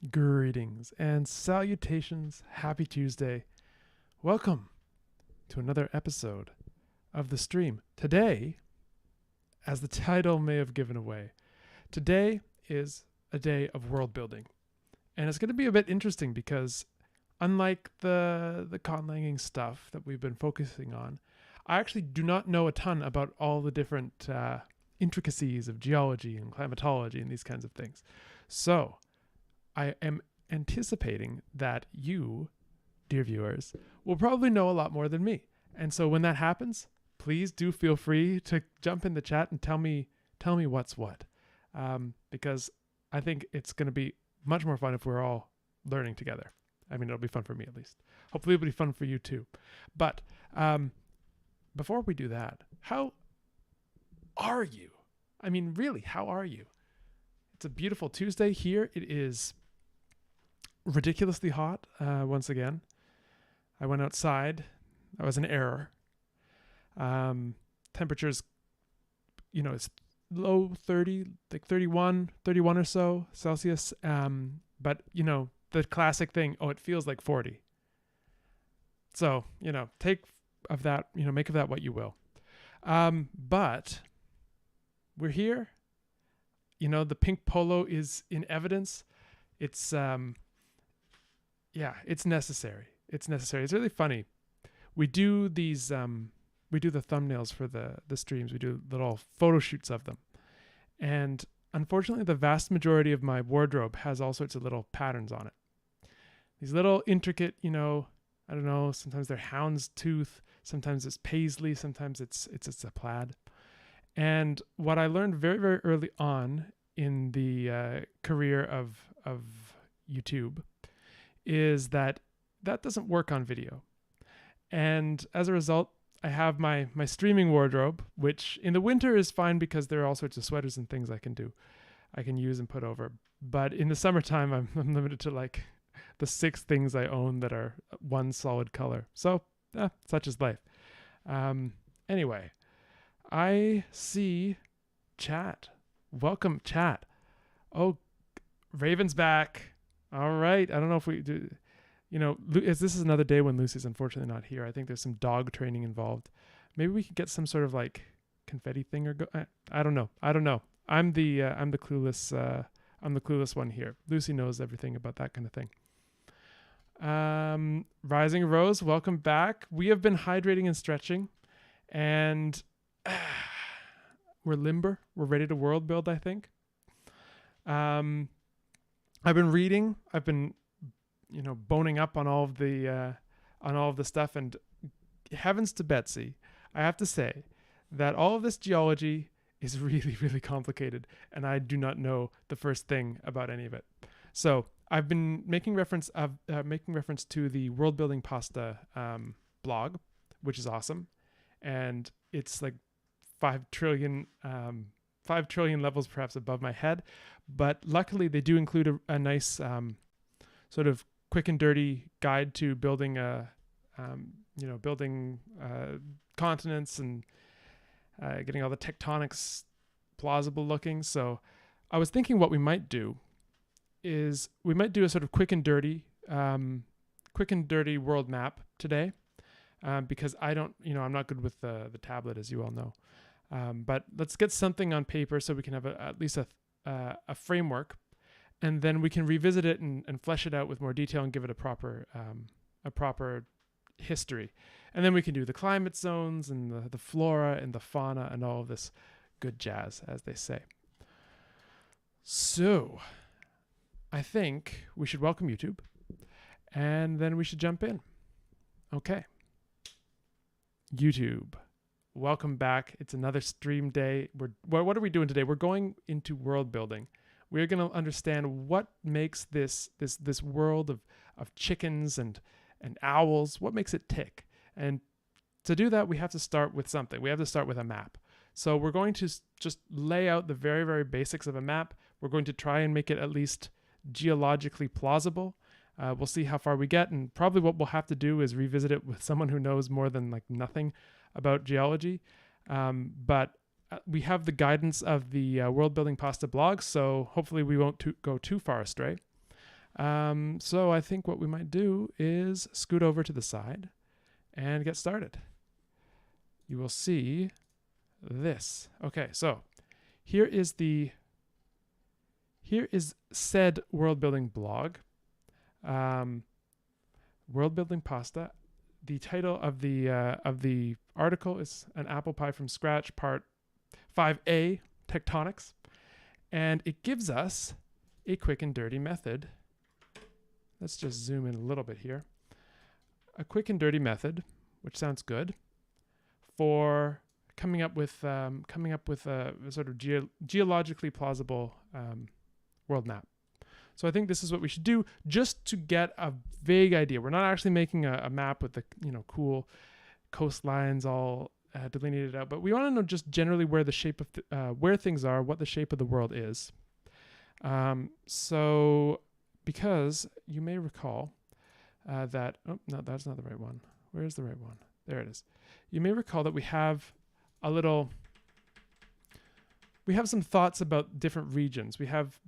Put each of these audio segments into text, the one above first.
Greetings and salutations. Happy Tuesday. Welcome to another episode of the stream. Today, as the title may have given away, today is a day of world building. And it's going to be a bit interesting because unlike the conlanging stuff that we've been focusing on, I actually do not know a ton about all the different intricacies of geology and climatology and these kinds of things. So I am anticipating that you, dear viewers, will probably know a lot more than me. And so when that happens, please do feel free to jump in the chat and tell me what's what. Because I think it's going to be much more fun if we're all learning together. I mean, it'll be fun for me at least. Hopefully it'll be fun for you too. But before we do that, how are you? I mean, really, how are you? It's a beautiful Tuesday here. It is ridiculously hot once again. I went outside. That was an error. Temperatures, it's low 30, like 31 or so Celsius. But, the classic thing, it feels like 40. So, take of that, make of that what you will. But we're here. The pink polo is in evidence. It's it's necessary. It's necessary. It's really funny. We do these we do the thumbnails for the streams. We do little photo shoots of them. And unfortunately, the vast majority of my wardrobe has all sorts of little patterns on it. These little intricate, I don't know, sometimes they're houndstooth, sometimes it's paisley, sometimes it's a plaid. And what I learned very, very early on in the career of YouTube is that doesn't work on video. And as a result, I have my streaming wardrobe, which in the winter is fine because there are all sorts of sweaters and things I can use and put over. But in the summertime, I'm limited to like the 6 things I own that are one solid color. So such is life. Anyway, I see chat. Welcome, chat. Oh, Raven's back. All right. I don't know if we do. This is another day when Lucy's unfortunately not here. I think there's some dog training involved. Maybe we could get some sort of like confetti thing or I don't know. I'm the clueless. I'm the clueless one here. Lucy knows everything about that kind of thing. Rising Rose, welcome back. We have been hydrating and stretching, and we're limber. We're ready to world build, I think. I've been reading. I've been, boning up on all of the stuff, and heavens to Betsy, I have to say that all of this geology is really, really complicated, and I do not know the first thing about any of it. So I've been making reference to the World Building Pasta blog, which is awesome, and it's like 5 trillion levels perhaps above my head, but luckily they do include a nice sort of quick and dirty guide to building continents and getting all the tectonics plausible looking. So I was thinking what we might do is we might do a sort of quick and dirty world map today, because I'm not good with the tablet, as you all know. But let's get something on paper so we can have at least a framework, and then we can revisit it and flesh it out with more detail and give it a proper history. And then we can do the climate zones and the flora and the fauna and all of this good jazz, as they say. So I think we should welcome YouTube, and then we should jump in. Okay. YouTube, welcome back. It's another stream day. What are we doing today? We're going into world building. We're going to understand what makes this world of chickens and owls, what makes it tick. And to do that, we have to start with something. We have to start with a map. So we're going to just lay out the very, very basics of a map. We're going to try and make it at least geologically plausible. We'll see how far we get, and probably what we'll have to do is revisit it with someone who knows more than like nothing about geology. But we have the guidance of the World Building Pasta blog, so hopefully we won't go too far astray. So I think what we might do is scoot over to the side and get started. You will see this. Okay, so here is said world building blog. World building pasta. The title of the article is An Apple Pie from Scratch, Part 5A, Tectonics, and it gives us a quick and dirty method. Let's just zoom in a little bit here. A quick and dirty method, which sounds good, for coming up with a sort of geologically plausible world map. So I think this is what we should do just to get a vague idea. We're not actually making a map with the cool coastlines all delineated out, but we want to know just generally where the shape of where things are, what the shape of the world is. So because you may recall that no, that's not the right one. Where's the right one? There it is. You may recall that we have some thoughts about different regions. We have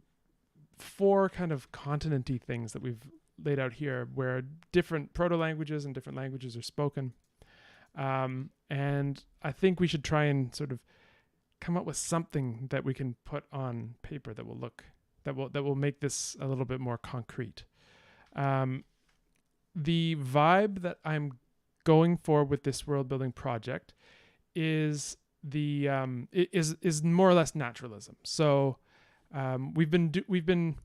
4 kind of continent-y things that we've laid out here where different proto-languages and different languages are spoken. And I think we should try and sort of come up with something that we can put on paper that will make this a little bit more concrete. The vibe that I'm going for with this world building project is is more or less naturalism. So we've been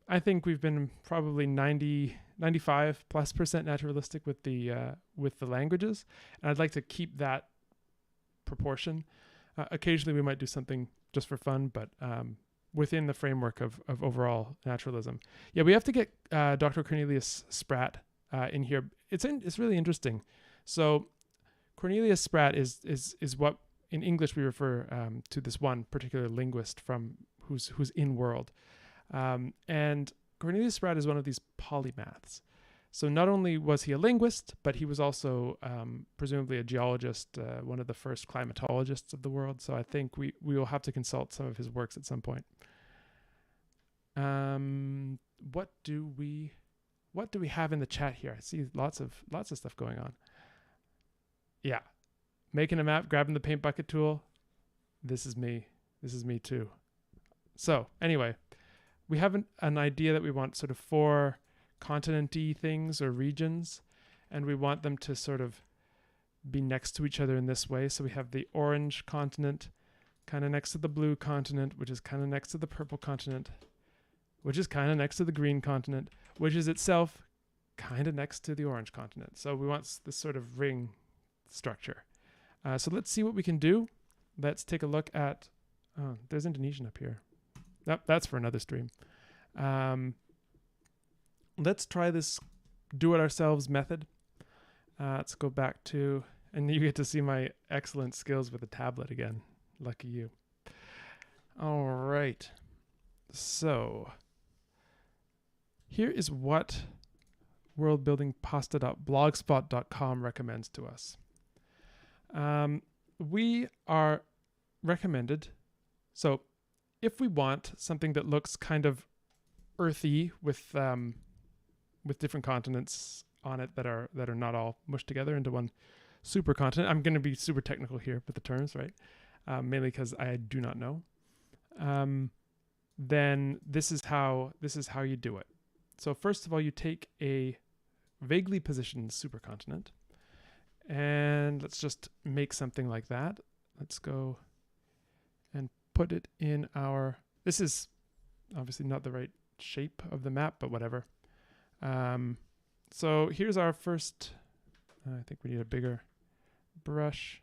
I think we've been probably 95+% naturalistic with the languages, and I'd like to keep that proportion. Occasionally we might do something just for fun, but within the framework of overall naturalism. Yeah, we have to get Dr. Cornelius Spratt in here. It's really interesting. So Cornelius Spratt is what in English we refer to this one particular linguist from who's in world. And Cornelius Spratt is one of these polymaths. So not only was he a linguist, but he was also presumably a geologist, one of the first climatologists of the world. So I think we will have to consult some of his works at some point. What do we have in the chat here? I see lots of stuff going on. Yeah. Making a map, grabbing the paint bucket tool. This is me. This is me too. So anyway, we have an idea that we want sort of 4 continent-y things or regions, and we want them to sort of be next to each other in this way. So we have the orange continent kind of next to the blue continent, which is kind of next to the purple continent, which is kind of next to the green continent, which is itself kind of next to the orange continent. So we want this sort of ring structure. So let's see what we can do. Let's take a look at, there's Indonesian up here. Nope, that's for another stream. Let's try this do-it-ourselves method. Let's go back to, and you get to see my excellent skills with a tablet again. Lucky you. All right. So here is what worldbuildingpasta.blogspot.com recommends to us. We are recommended, so if we want something that looks kind of earthy with different continents on it that are not all mushed together into one supercontinent. I'm going to be super technical here with the terms, right? Mainly because I do not know. Then this is how you do it. So first of all, you take a vaguely positioned supercontinent, and let's just make something like that. Let's go and put it in our, this is obviously not the right shape of the map, but whatever. So here's our first, I think we need a bigger brush.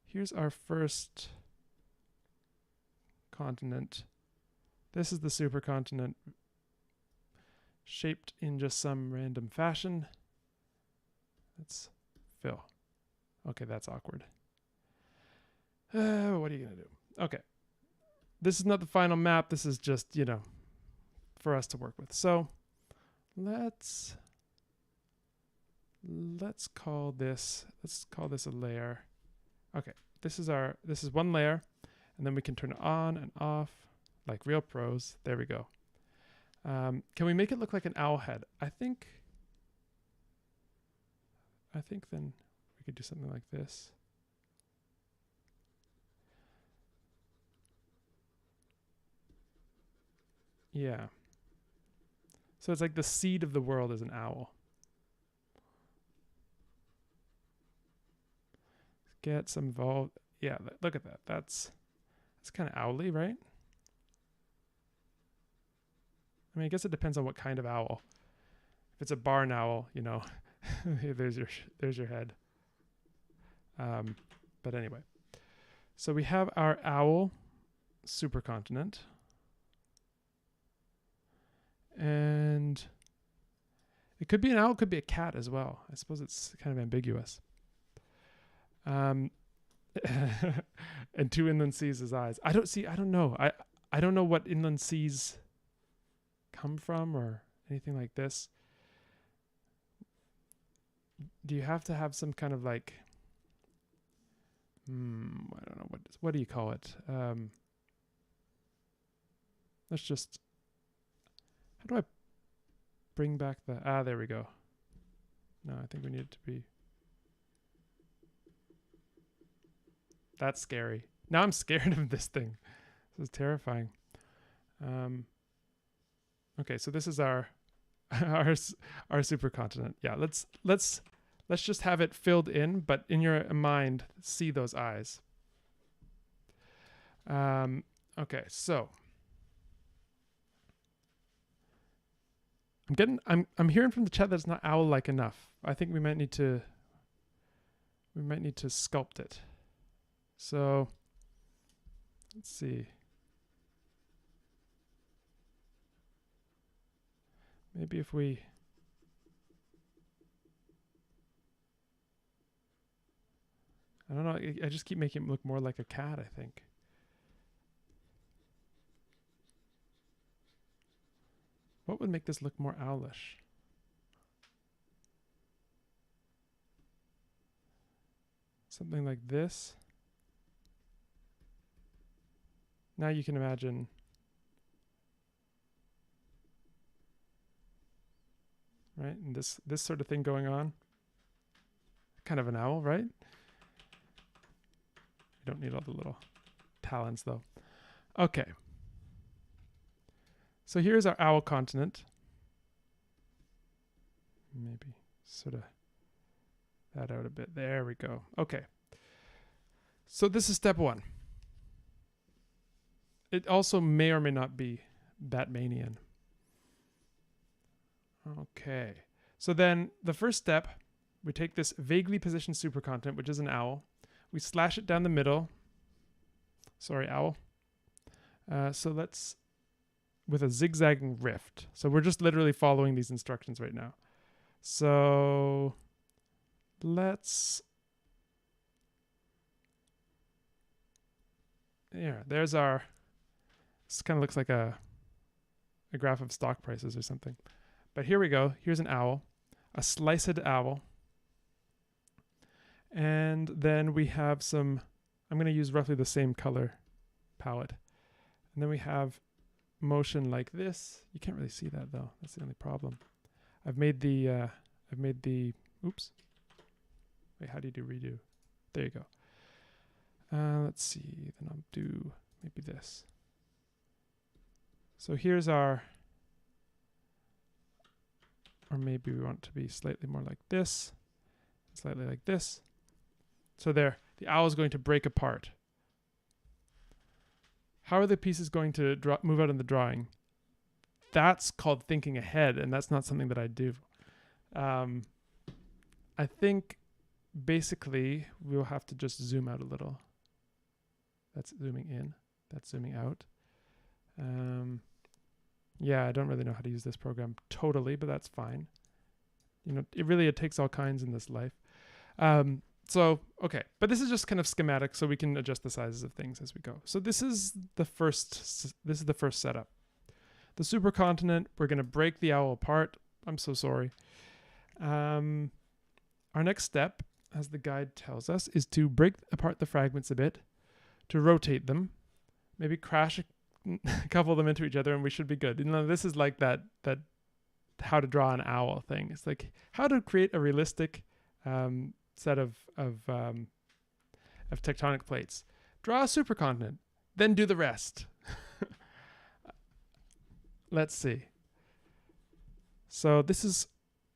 Here's our first continent. This is the supercontinent shaped in just some random fashion. Let's fill. Okay, that's awkward. What are you going to do? Okay. This is not the final map. This is just, for us to work with. So let's call this a layer. Okay, this is one layer, and then we can turn it on and off like real pros. There we go. Can we make it look like an owl head? I think then we could do something like this. Yeah. So it's like the seed of the world is an owl. Get some involved. Yeah, look at that. That's kind of owly, right? I mean, I guess it depends on what kind of owl. If it's a barn owl, you know, there's your head. But anyway, so we have our owl supercontinent, and it could be an owl, could be a cat as well. I suppose it's kind of ambiguous. And 2 inland seas as eyes. I don't know. I don't know what inland seas come from or anything like this. Do you have to have some kind of like I don't know, what do you call it? Let's just, how do I bring back the, there we go. No, I think we need it to be, that's scary. Now I'm scared of this thing. This is terrifying. Okay, so this is our supercontinent. Yeah, let's just have it filled in, but in your mind, see those eyes. Okay, so I'm hearing from the chat that it's not owl-like enough. I think we might need to sculpt it. So let's see. Maybe if we I don't know, I just keep making it look more like a cat, I think. What would make this look more owlish? Something like this. Now you can imagine right? And this sort of thing going on. Kind of an owl, right? You don't need all the little talons though. Okay. So here's our owl continent. Maybe sort of that out a bit. There we go. Okay. So this is step 1. It also may or may not be Batmanian. Okay. So then the first step, we take this vaguely positioned supercontinent, which is an owl. We slash it down the middle. Sorry, owl. So let's, with a zigzagging rift. So we're just literally following these instructions right now. So let's, yeah, there's our, this kind of looks like a graph of stock prices or something. But here we go. Here's an owl, a sliced owl. And then we have some, I'm going to use roughly the same color palette. And then we have motion like this. You can't really see that though. That's the only problem. I've made the, oops. Wait, how do you do redo? There you go. Let's see, then I'll do maybe this. So here's our, or maybe we want it to be slightly more like this, slightly like this. So there, the owl is going to break apart. How are the pieces going to move out in the drawing? That's called thinking ahead, and that's not something that I do. I think basically we'll have to just zoom out a little. That's zooming in, that's zooming out. Yeah, I don't really know how to use this program totally, but that's fine. You know, it takes all kinds in this life. So, okay, but this is just kind of schematic, so we can adjust the sizes of things as we go. So this is the first setup. The supercontinent, we're going to break the owl apart. I'm so sorry. Our next step, as the guide tells us, is to break apart the fragments a bit, to rotate them, maybe crash couple them into each other and we should be good. You know, this is like that how to draw an owl thing. It's like how to create a realistic set of tectonic plates. Draw a supercontinent, then do the rest. Let's see. So this is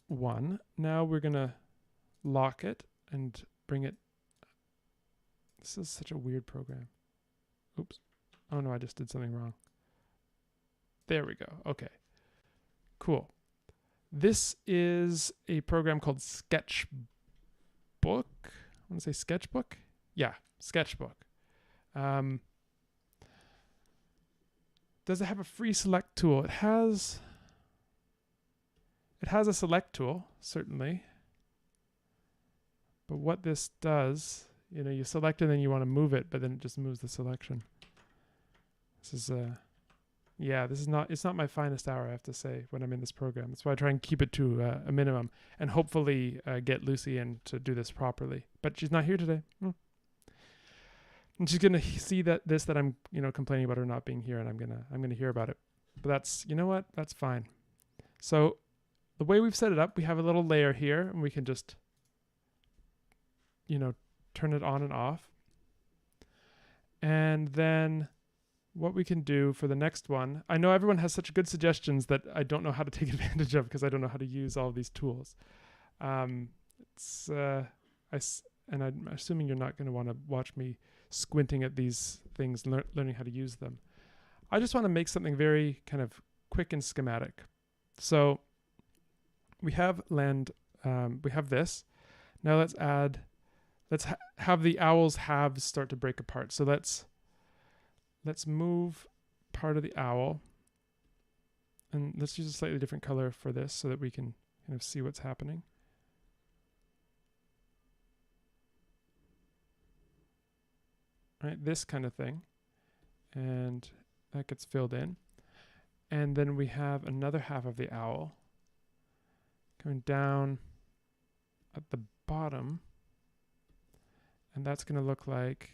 one. Now we're gonna lock it and bring it. This is such a weird program. Oops. Oh no, I just did something wrong. There we go. Okay. Cool. This is a program called Sketchbook. I want to say Sketchbook? Yeah, Sketchbook. Does it have a free select tool? It has a select tool, certainly. But what this does, you know, you select it and then you want to move it, but then it just moves the selection. This is yeah, this is not, it's not my finest hour, I have to say, when I'm in this program. That's why I try and keep it to a minimum and hopefully get Lucy in to do this properly. But she's not here today. And she's gonna see that I'm, you know, complaining about her not being here, and I'm gonna hear about it. But that's, you know what? That's fine. So the way we've set it up, we have a little layer here, and we can just, you know, turn it on and off. And then what we can do for the next one, I know everyone has such good suggestions that I don't know how to take advantage of because I don't know how to use all these tools. I'm assuming you're not going to want to watch me squinting at these things, learning how to use them. I just want to make something very kind of quick and schematic. So we have land, we have this. Now let's have the owl's halves start to break apart. So let's move part of the owl, and let's use a slightly different color for this so that we can kind of see what's happening. Right, this kind of thing, and that gets filled in. And then we have another half of the owl coming down at the bottom, and that's going to look like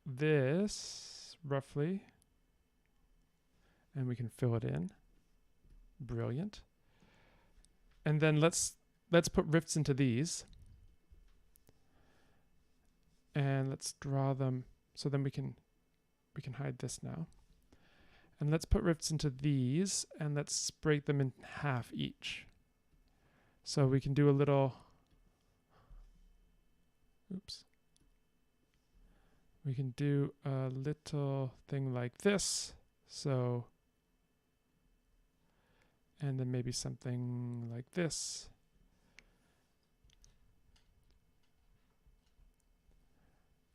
this roughly, and we can fill it in. Brilliant. And then let's put rifts into these, and let's draw them. So then we can hide this now, and let's put rifts into these, and let's break them in half each. So we can do a little, oops. We can do a little thing like this. So, and then maybe something like this.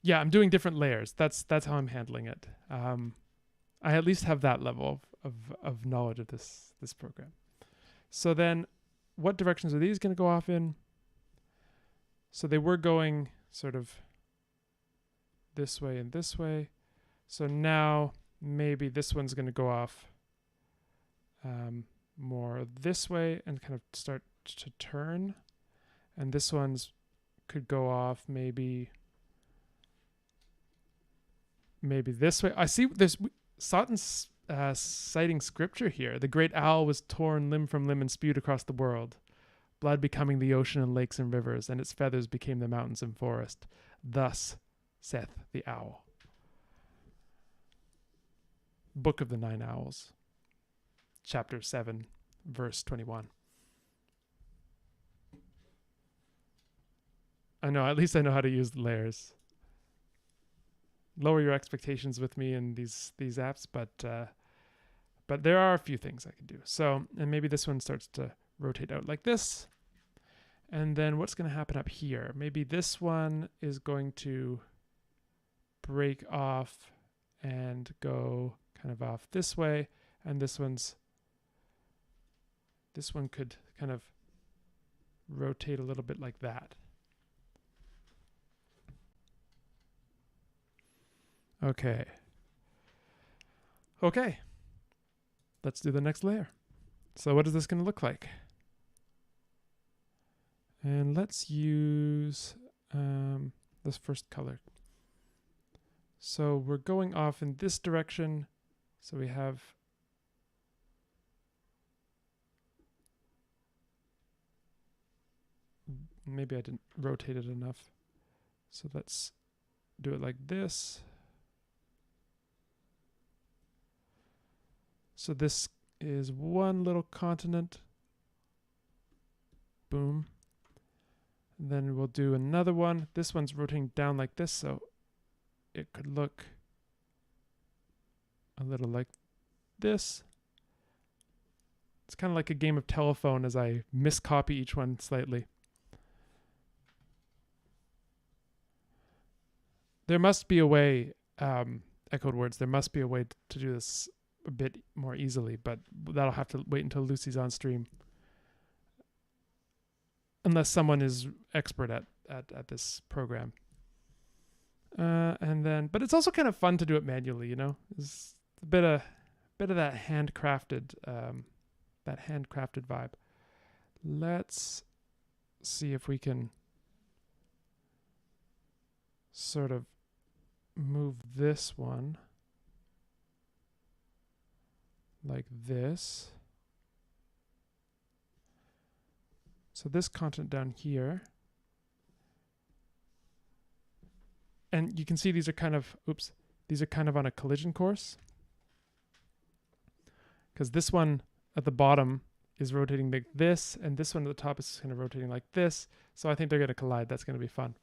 Yeah, I'm doing different layers. That's how I'm handling it. I at least have that level of knowledge of this program. So then, what directions are these going to go off in? So they were going sort of this way and this way. So now maybe this one's going to go off more this way and kind of start to turn. And this one's could go off maybe this way. I see there's Sautin's citing scripture here. The great owl was torn limb from limb and spewed across the world, blood becoming the ocean and lakes and rivers, and its feathers became the mountains and forest. Thus saith the owl. Book of the Nine Owls, chapter 7, verse 21. I know, at least I know how to use the layers. Lower your expectations with me in these apps, but there are a few things I can do. So, and maybe this one starts to rotate out like this. And then what's going to happen up here? Maybe this one is going to break off and go kind of off this way, and this one could kind of rotate a little bit like that. Okay, let's do the next layer. So what is this going to look like? And let's use this first color. So we're going off in this direction. So we have maybe I didn't rotate it enough. So let's do it like this. So this is one little continent. Boom. And then we'll do another one. This one's rotating down like this, so it could look a little like this. It's kind of like a game of telephone as I miscopy each one slightly. There must be a way, echoed words, there must be a way to do this a bit more easily, but that'll have to wait until Lucy's on stream. Unless someone is expert at this program. And then, but it's also kind of fun to do it manually, you know? It's a bit of that handcrafted vibe. Let's see if we can sort of move this one like this. So this continent down here. And you can see these are kind of, these are kind of on a collision course. Because this one at the bottom is rotating like this, and this one at the top is kind of rotating like this. So I think they're going to collide. That's going to be fun.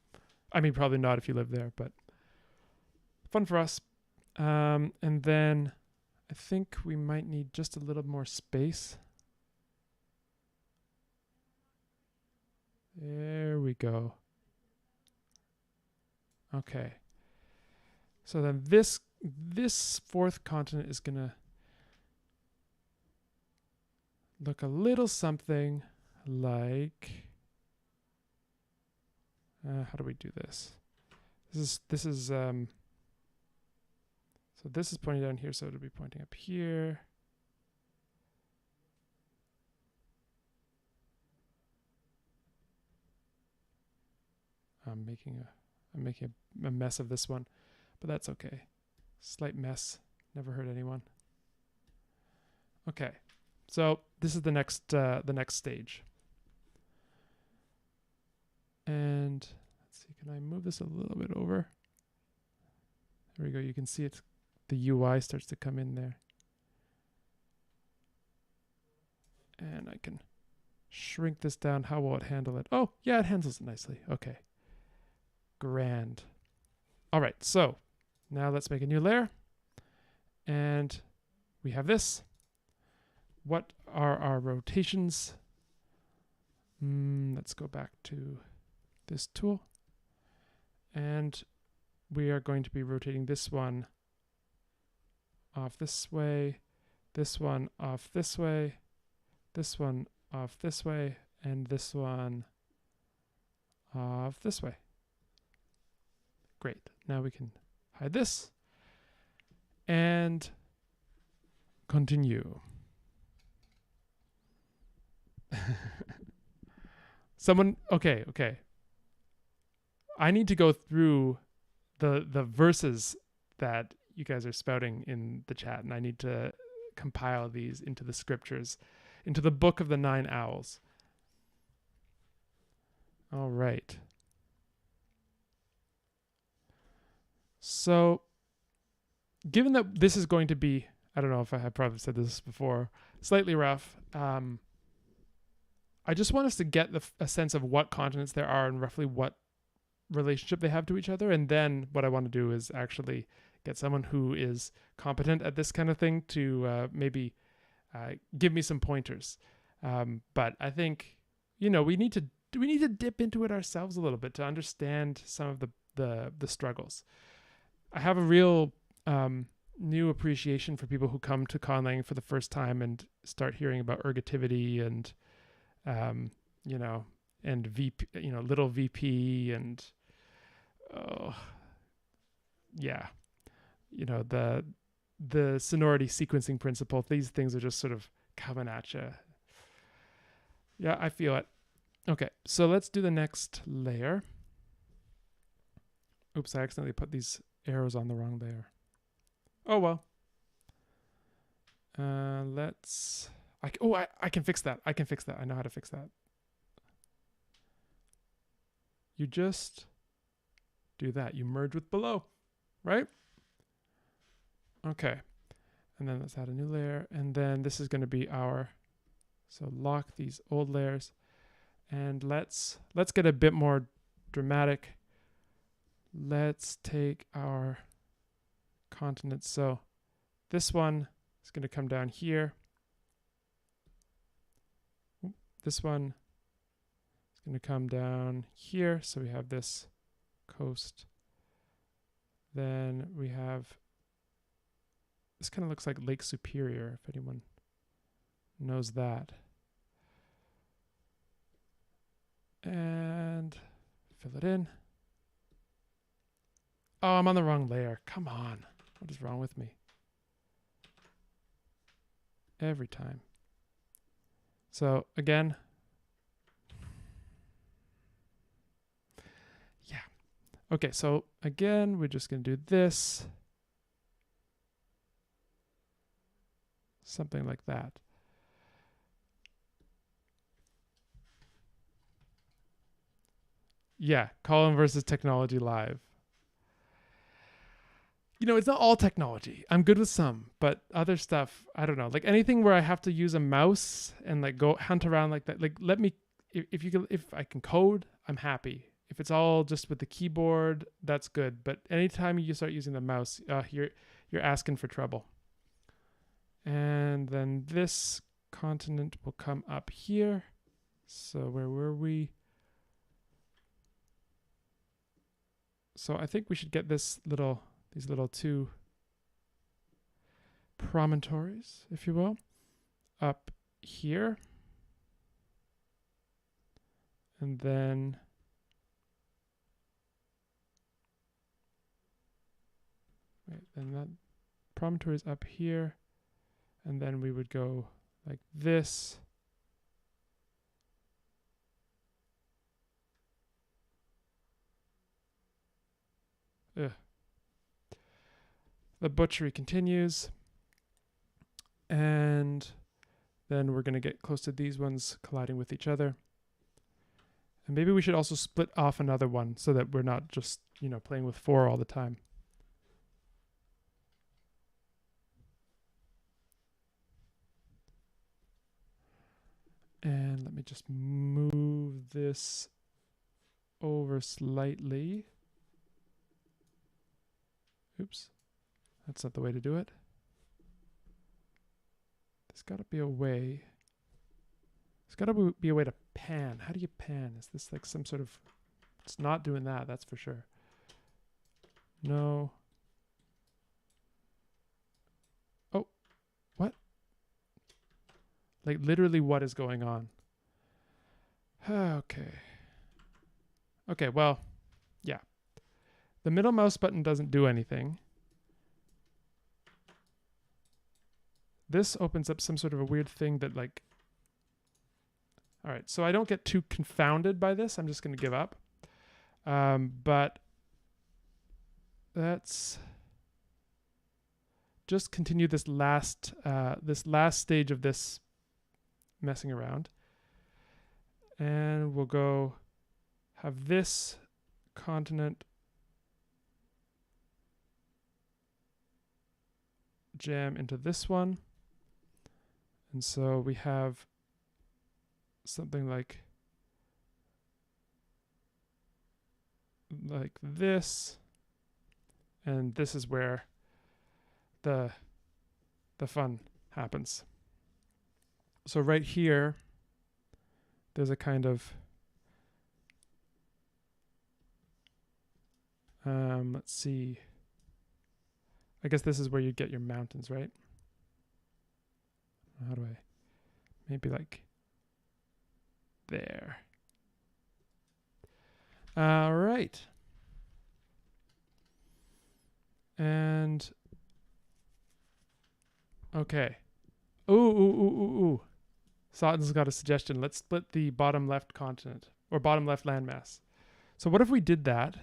I mean, probably not if you live there, but fun for us. And then I think we might need just a little more space. There we go. Okay. So then this fourth continent is going to look a little something like how do we do this? This is so this is pointing down here, so it'll be pointing up here. I'm making a mess of this one, but that's okay. Slight mess, never hurt anyone. Okay, so this is the next stage. And let's see, can I move this a little bit over? There we go. You can see it's the UI starts to come in there, and I can shrink this down. How will it handle it? Oh, yeah, it handles it nicely. Okay. Grand. All right, so now let's make a new layer. And we have this. What are our rotations? Let's go back to this tool. And we are going to be rotating this one off this way, this one off this way, this one off this way, and this one off this way. Great. Now we can hide this and continue. Okay. I need to go through the verses that you guys are spouting in the chat, and I need to compile these into the scriptures, into the book of the 9 owls. All right. So, given that this is going to be, I don't know if I have probably said this before, slightly rough, I just want us to get a sense of what continents there are and roughly what relationship they have to each other. And then what I want to do is actually get someone who is competent at this kind of thing to maybe give me some pointers. But I think, we need to dip into it ourselves a little bit to understand some of the struggles. I have a real new appreciation for people who come to conlang for the first time and start hearing about ergativity and and VP, little VP and the sonority sequencing principle. These things are just sort of coming at you. Yeah, I feel it. Okay, so let's do the next layer. Oops, I accidentally put these arrows on the wrong layer. Oh well. Let's. I can fix that. I can fix that. I know how to fix that. You just do that. You merge with below, right? Okay. And then let's add a new layer. And then this is going to be our. So lock these old layers, and let's get a bit more dramatic. Let's take our continents. So this one is going to come down here. This one is going to come down here. So we have this coast. Then we have, this kind of looks like Lake Superior, if anyone knows that. And fill it in. Oh, I'm on the wrong layer. Come on. What is wrong with me? Every time. So again, yeah. Okay, so again, we're just going to do this. Something like that. Yeah, Colin versus technology live. You know, it's not all technology. I'm good with some, but other stuff, I don't know. Like anything where I have to use a mouse and like go hunt around like that. Like let me, if I can code, I'm happy. If it's all just with the keyboard, that's good. But anytime you start using the mouse, you're asking for trouble. And then this continent will come up here. So where were we? So I think we should get these little two promontories, if you will, up here. And then that promontory is up here. And then we would go like this. Ugh. The butchery continues. And then we're going to get close to these ones colliding with each other. And maybe we should also split off another one so that we're not just, playing with 4 all the time. And let me just move this over slightly. Oops, that's not the way to do it. There's got to be a way. There's got to be a way to pan. How do you pan? Is this like some sort of... It's not doing that, that's for sure. No. Oh, what? Like literally what is going on? Okay. Okay, well, yeah. The middle mouse button doesn't do anything. This opens up some sort of a weird thing that like... All right, so I don't get too confounded by this. I'm just going to give up. But let's just continue this last stage of this messing around. And we'll go have this continent jam into this one. And so we have something like this, and this is where the fun happens. So right here there's a kind of let's see, I guess this is where you get your mountains, right? How do I, maybe like there. All right. And okay. Ooh. Sauten's got a suggestion. Let's split the bottom left continent or bottom left landmass. So what if we did that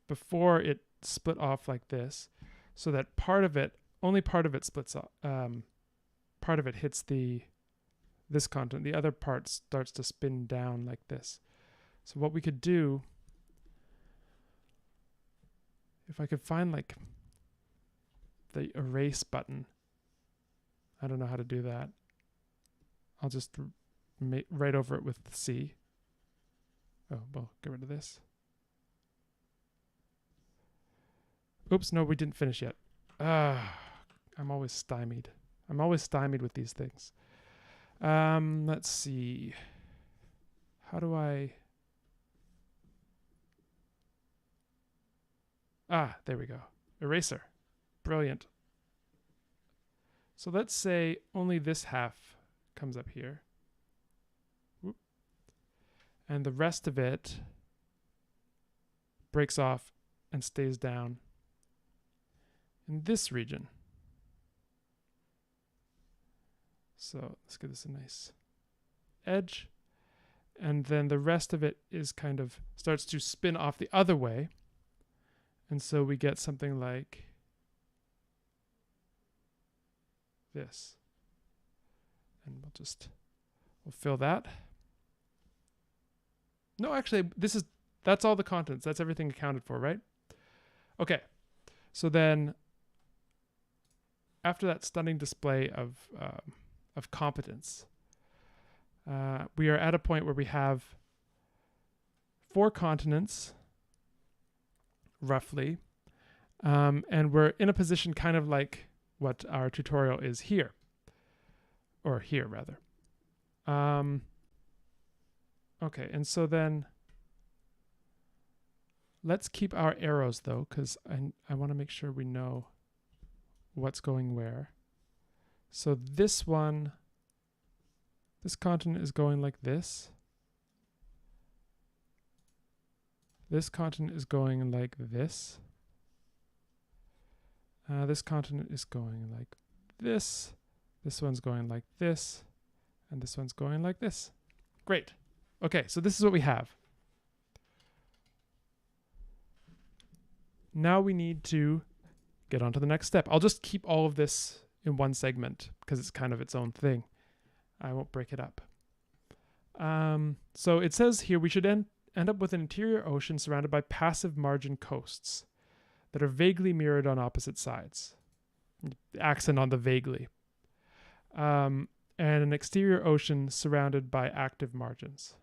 before it split off like this, so that part of it, only part of it splits off. Part of it hits this continent. The other part starts to spin down like this. So what we could do, if I could find like the erase button. I don't know how to do that. I'll just write over it with C. Oh, well, get rid of this. Oops, no, we didn't finish yet. I'm always stymied. I'm always stymied with these things. Let's see. How do I... there we go. Eraser. Brilliant. So let's say only this half comes up here. Whoop. And the rest of it breaks off and stays down in this region. So let's give this a nice edge. And then the rest of it is kind of starts to spin off the other way. And so we get something like this. And we'll fill that. No, actually, that's all the contents. That's everything accounted for, right? Okay. So then after that stunning display of competence, we are at a point where we have 4 continents, roughly, and we're in a position kind of like what our tutorial is here, or here rather. Okay, and so then let's keep our arrows though, because I want to make sure we know what's going where. So this continent is going like this. This continent is going like this. This continent is going like this. This one's going like this. And this one's going like this. Great. Okay, so this is what we have. Now we need to get on to the next step. I'll just keep all of this in one segment because it's kind of its own thing. I won't break it up. So it says here we should end up with an interior ocean surrounded by passive margin coasts that are vaguely mirrored on opposite sides. Accent on the vaguely. And an exterior ocean surrounded by active margins.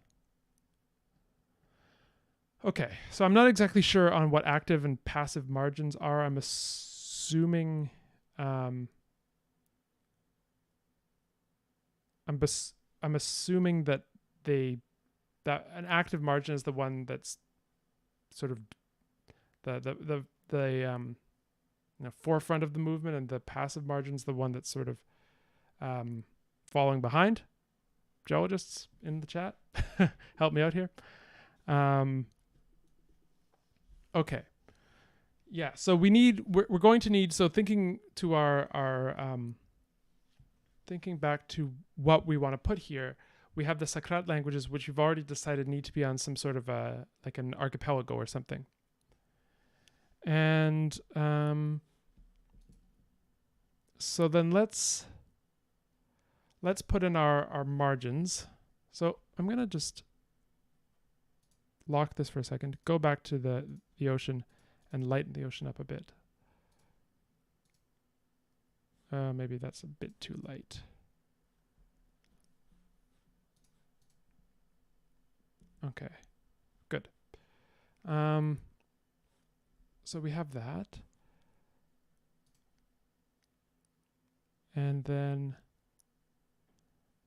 Okay, so I'm not exactly sure on what active and passive margins are. I'm assuming I'm assuming that an active margin is the one that's sort of the forefront of the movement, and the passive margin is the one that's sort of falling behind. Geologists in the chat, help me out here. Okay. Yeah, so we're going to need, so thinking to our thinking back to what we want to put here, we have the Sakrat languages, which we've already decided need to be on some sort of like an archipelago or something. And so then let's put in our margins. So I'm going to just lock this for a second, go back to the ocean and lighten the ocean up a bit. Maybe that's a bit too light. Okay, good. So we have that. And then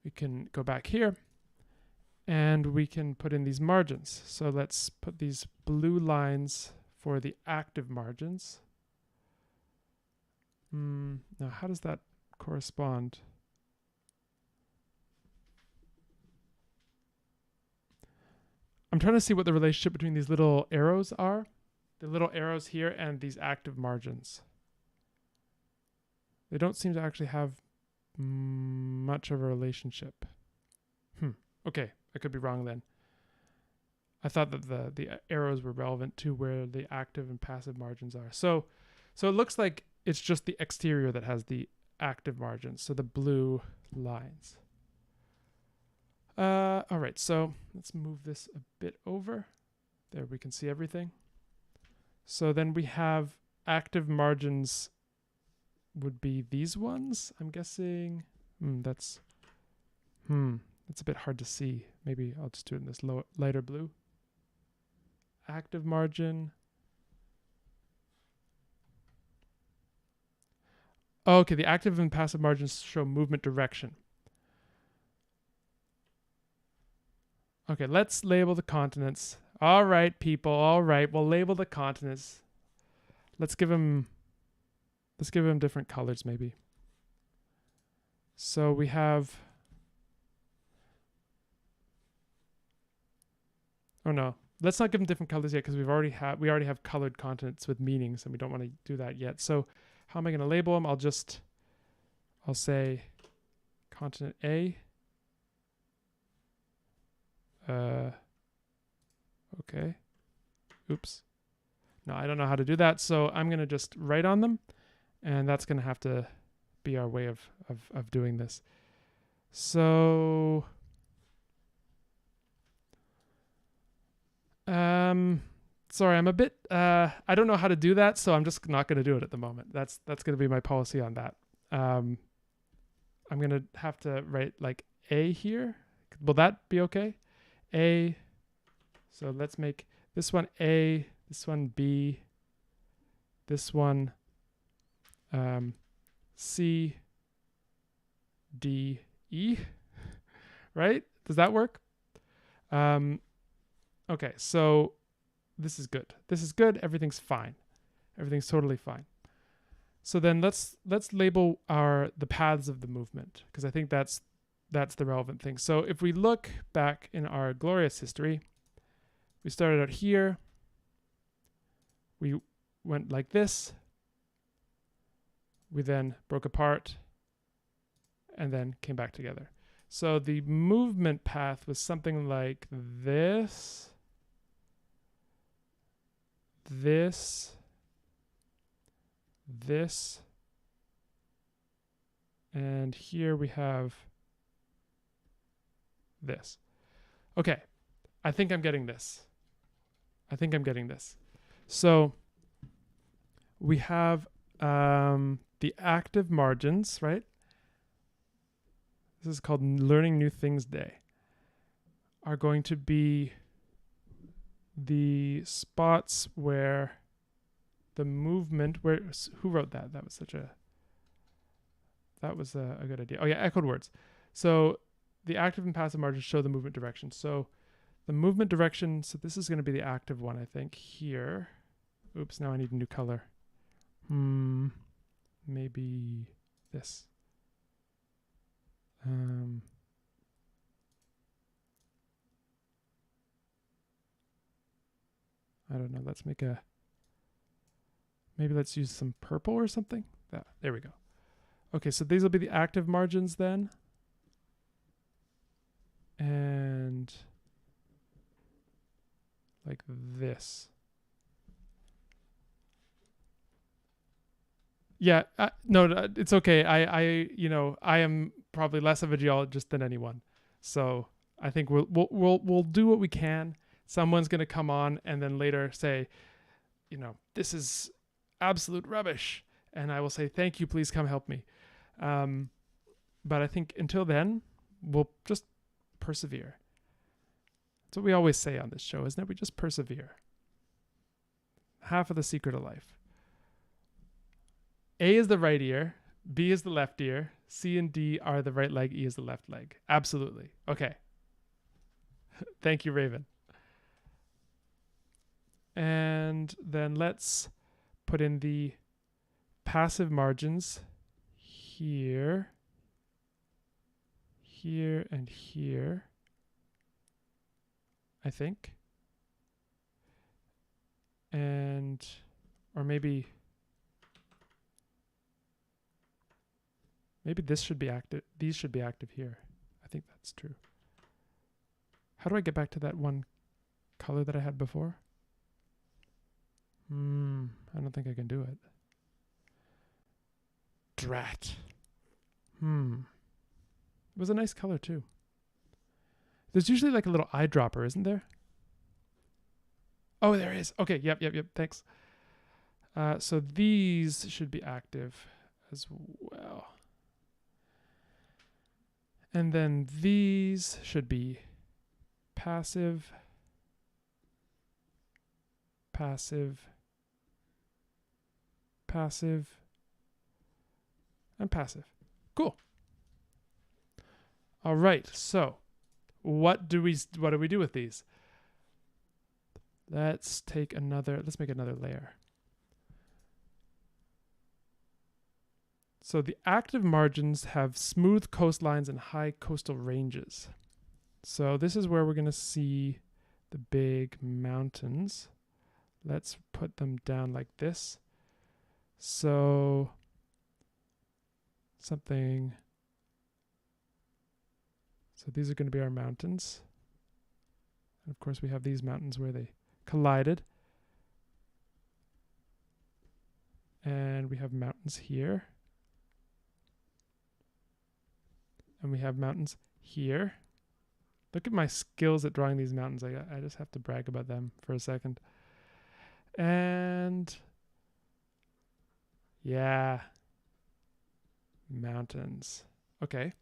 we can go back here and we can put in these margins. So let's put these blue lines for the active margins. Now, how does that correspond? I'm trying to see what the relationship between these little arrows are. The little arrows here and these active margins. They don't seem to actually have much of a relationship. Okay, I could be wrong then. I thought that the arrows were relevant to where the active and passive margins are. So it looks like it's just the exterior that has the active margins, so the blue lines. All right, so let's move this a bit over. There, we can see everything. So then we have active margins would be these ones, I'm guessing. That's a bit hard to see. Maybe I'll just do it in this lighter blue. Active margin. Oh, okay, the active and passive margins show movement direction. Okay, let's label the continents. All right, people. All right, we'll label the continents. Let's give them different colors, maybe. So we have. Oh no, let's not give them different colors yet because we already have colored continents with meanings, and we don't want to do that yet. So how am I going to label them? I'll say continent A. Okay. Oops. No, I don't know how to do that. So I'm going to just write on them, and that's going to have to be our way of doing this. So, sorry, I'm a bit, I don't know how to do that, so I'm just not going to do it at the moment. That's going to be my policy on that. I'm going to have to write like A here. Will that be okay? A. So let's make this one A, this one B, this one C, D, E, right? Does that work? Okay, so this is good. This is good. Everything's fine. Everything's totally fine. So then let's label the paths of the movement, because I think that's the relevant thing. So if we look back in our glorious history, we started out here. We went like this. We then broke apart and then came back together. So the movement path was something like this, this, this, and here we have this. Okay, I think I'm getting this. So we have the active margins, right? This is called Learning New Things Day, are going to be the spots where the movement, who wrote that? That was a good idea. Oh yeah, echoed words. So the active and passive margins show the movement direction. So the movement direction, so this is going to be the active one, I think, here. Oops, now I need a new color. Maybe this. I don't know. Maybe let's use some purple or something. There we go. Okay, so these will be the active margins then. And like this. Yeah, no, it's okay. I am probably less of a geologist than anyone, so I think we'll do what we can. Someone's gonna come on and then later say, this is absolute rubbish, and I will say, thank you, please come help me. But I think until then, we'll just persevere. That's what we always say on this show, isn't it? We just persevere. Half of the secret of life. A is the right ear, B is the left ear, C and D are the right leg, E is the left leg. Absolutely. Okay. Thank you, Raven. And then let's put in the passive margins here, here, and here, I think. And, or maybe this should be active. These should be active here. I think that's true. How do I get back to that one color that I had before? I don't think I can do it. Drat. It was a nice color too. There's usually like a little eyedropper, isn't there? Oh, there is. Okay, yep. Thanks. So these should be active as well. And then these should be passive, passive, passive, and passive. Cool. All right. So what do we do with these? Let's make another layer. So the active margins have smooth coastlines and high coastal ranges. So this is where we're going to see the big mountains. Let's put them down like this. So these are going to be our mountains. And of course we have these mountains where they collided. And we have mountains here. And we have mountains here. Look at my skills at drawing these mountains. I just have to brag about them for a second. And yeah, mountains. Okay.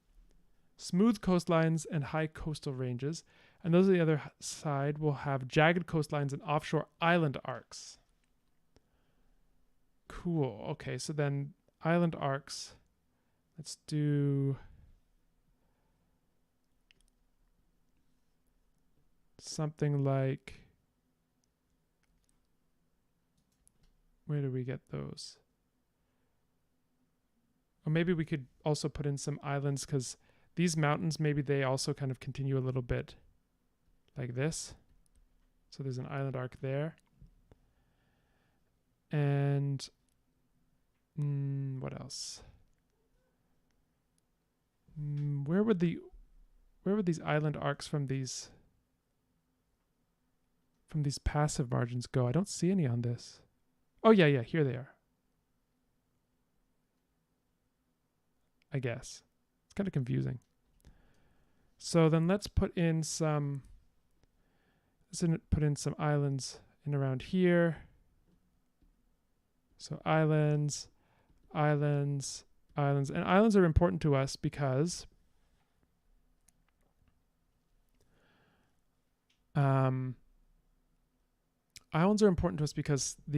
Smooth coastlines and high coastal ranges. And those on the other side will have jagged coastlines and offshore island arcs. Cool. Okay, so then island arcs. Let's do something like, where do we get those? Or maybe we could also put in some islands, because these mountains, maybe they also kind of continue a little bit like this. So there's an island arc there. And what else? Where would these island arcs from these passive margins go? I don't see any on this. Oh yeah, here they are. I guess. It's kind of confusing. So then let's put in some islands in around here. So islands. And islands are important to us because the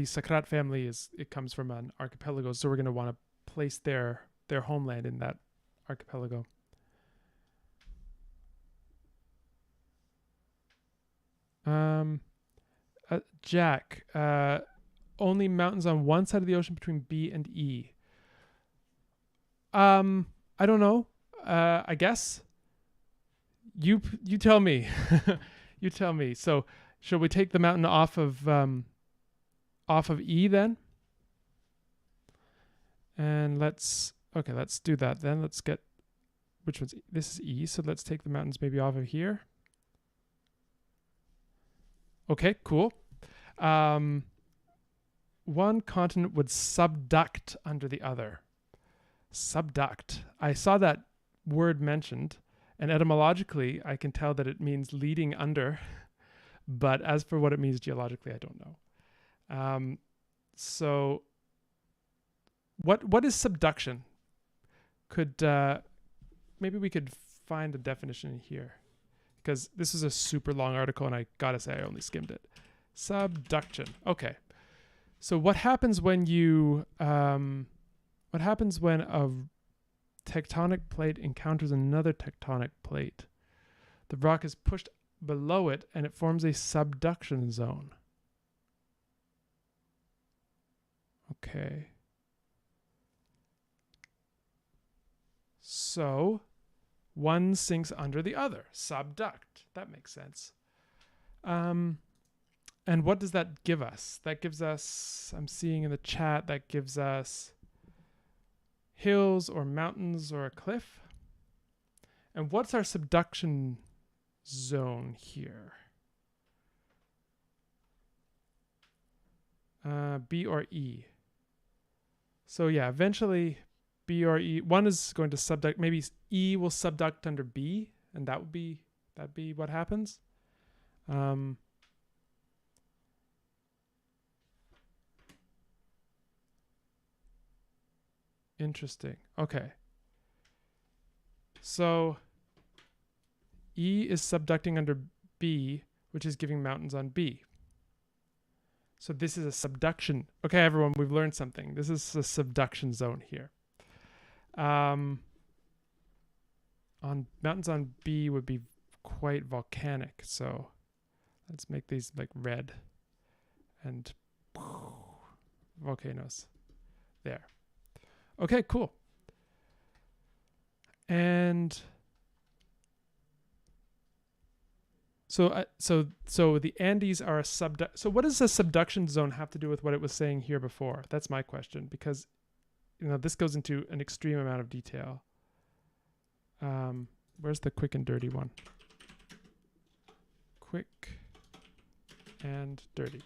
Sakrat family comes from an archipelago, so we're going to want to place their homeland in that archipelago. Jack, only mountains on one side of the ocean between B and E. I don't know. I guess you tell me. You tell me. So should we take the mountain off of E then? And let's do that then. Let's get, which one's E? This is E, so let's take the mountains maybe off of here. Okay, cool. One continent would subduct under the other. Subduct. I saw that word mentioned, and etymologically, I can tell that it means leading under, but as for what it means geologically, I don't know. So what is subduction? Maybe we could find a definition in here, because this is a super long article and I gotta say I only skimmed it. Subduction. Okay. So what happens when a tectonic plate encounters another tectonic plate? The rock is pushed below it and it forms a subduction zone. Okay. So one sinks under the other. Subduct. That makes sense. And what does that give us? That gives us, I'm seeing in the chat, that gives us hills or mountains or a cliff. And what's our subduction zone here? B or E. So yeah, eventually B or E. One is going to subduct. Maybe E will subduct under B, and that'd be what happens. Interesting. Okay. So E is subducting under B, which is giving mountains on B. So this is a subduction. Okay, everyone, we've learned something. This is a subduction zone here. On mountains on B would be quite volcanic. So let's make these like red and volcanoes there. Okay, cool. And so the Andes are a subduction. So what does a subduction zone have to do with what it was saying here before? That's my question, because this goes into an extreme amount of detail. Where's the quick and dirty one? Quick and dirty.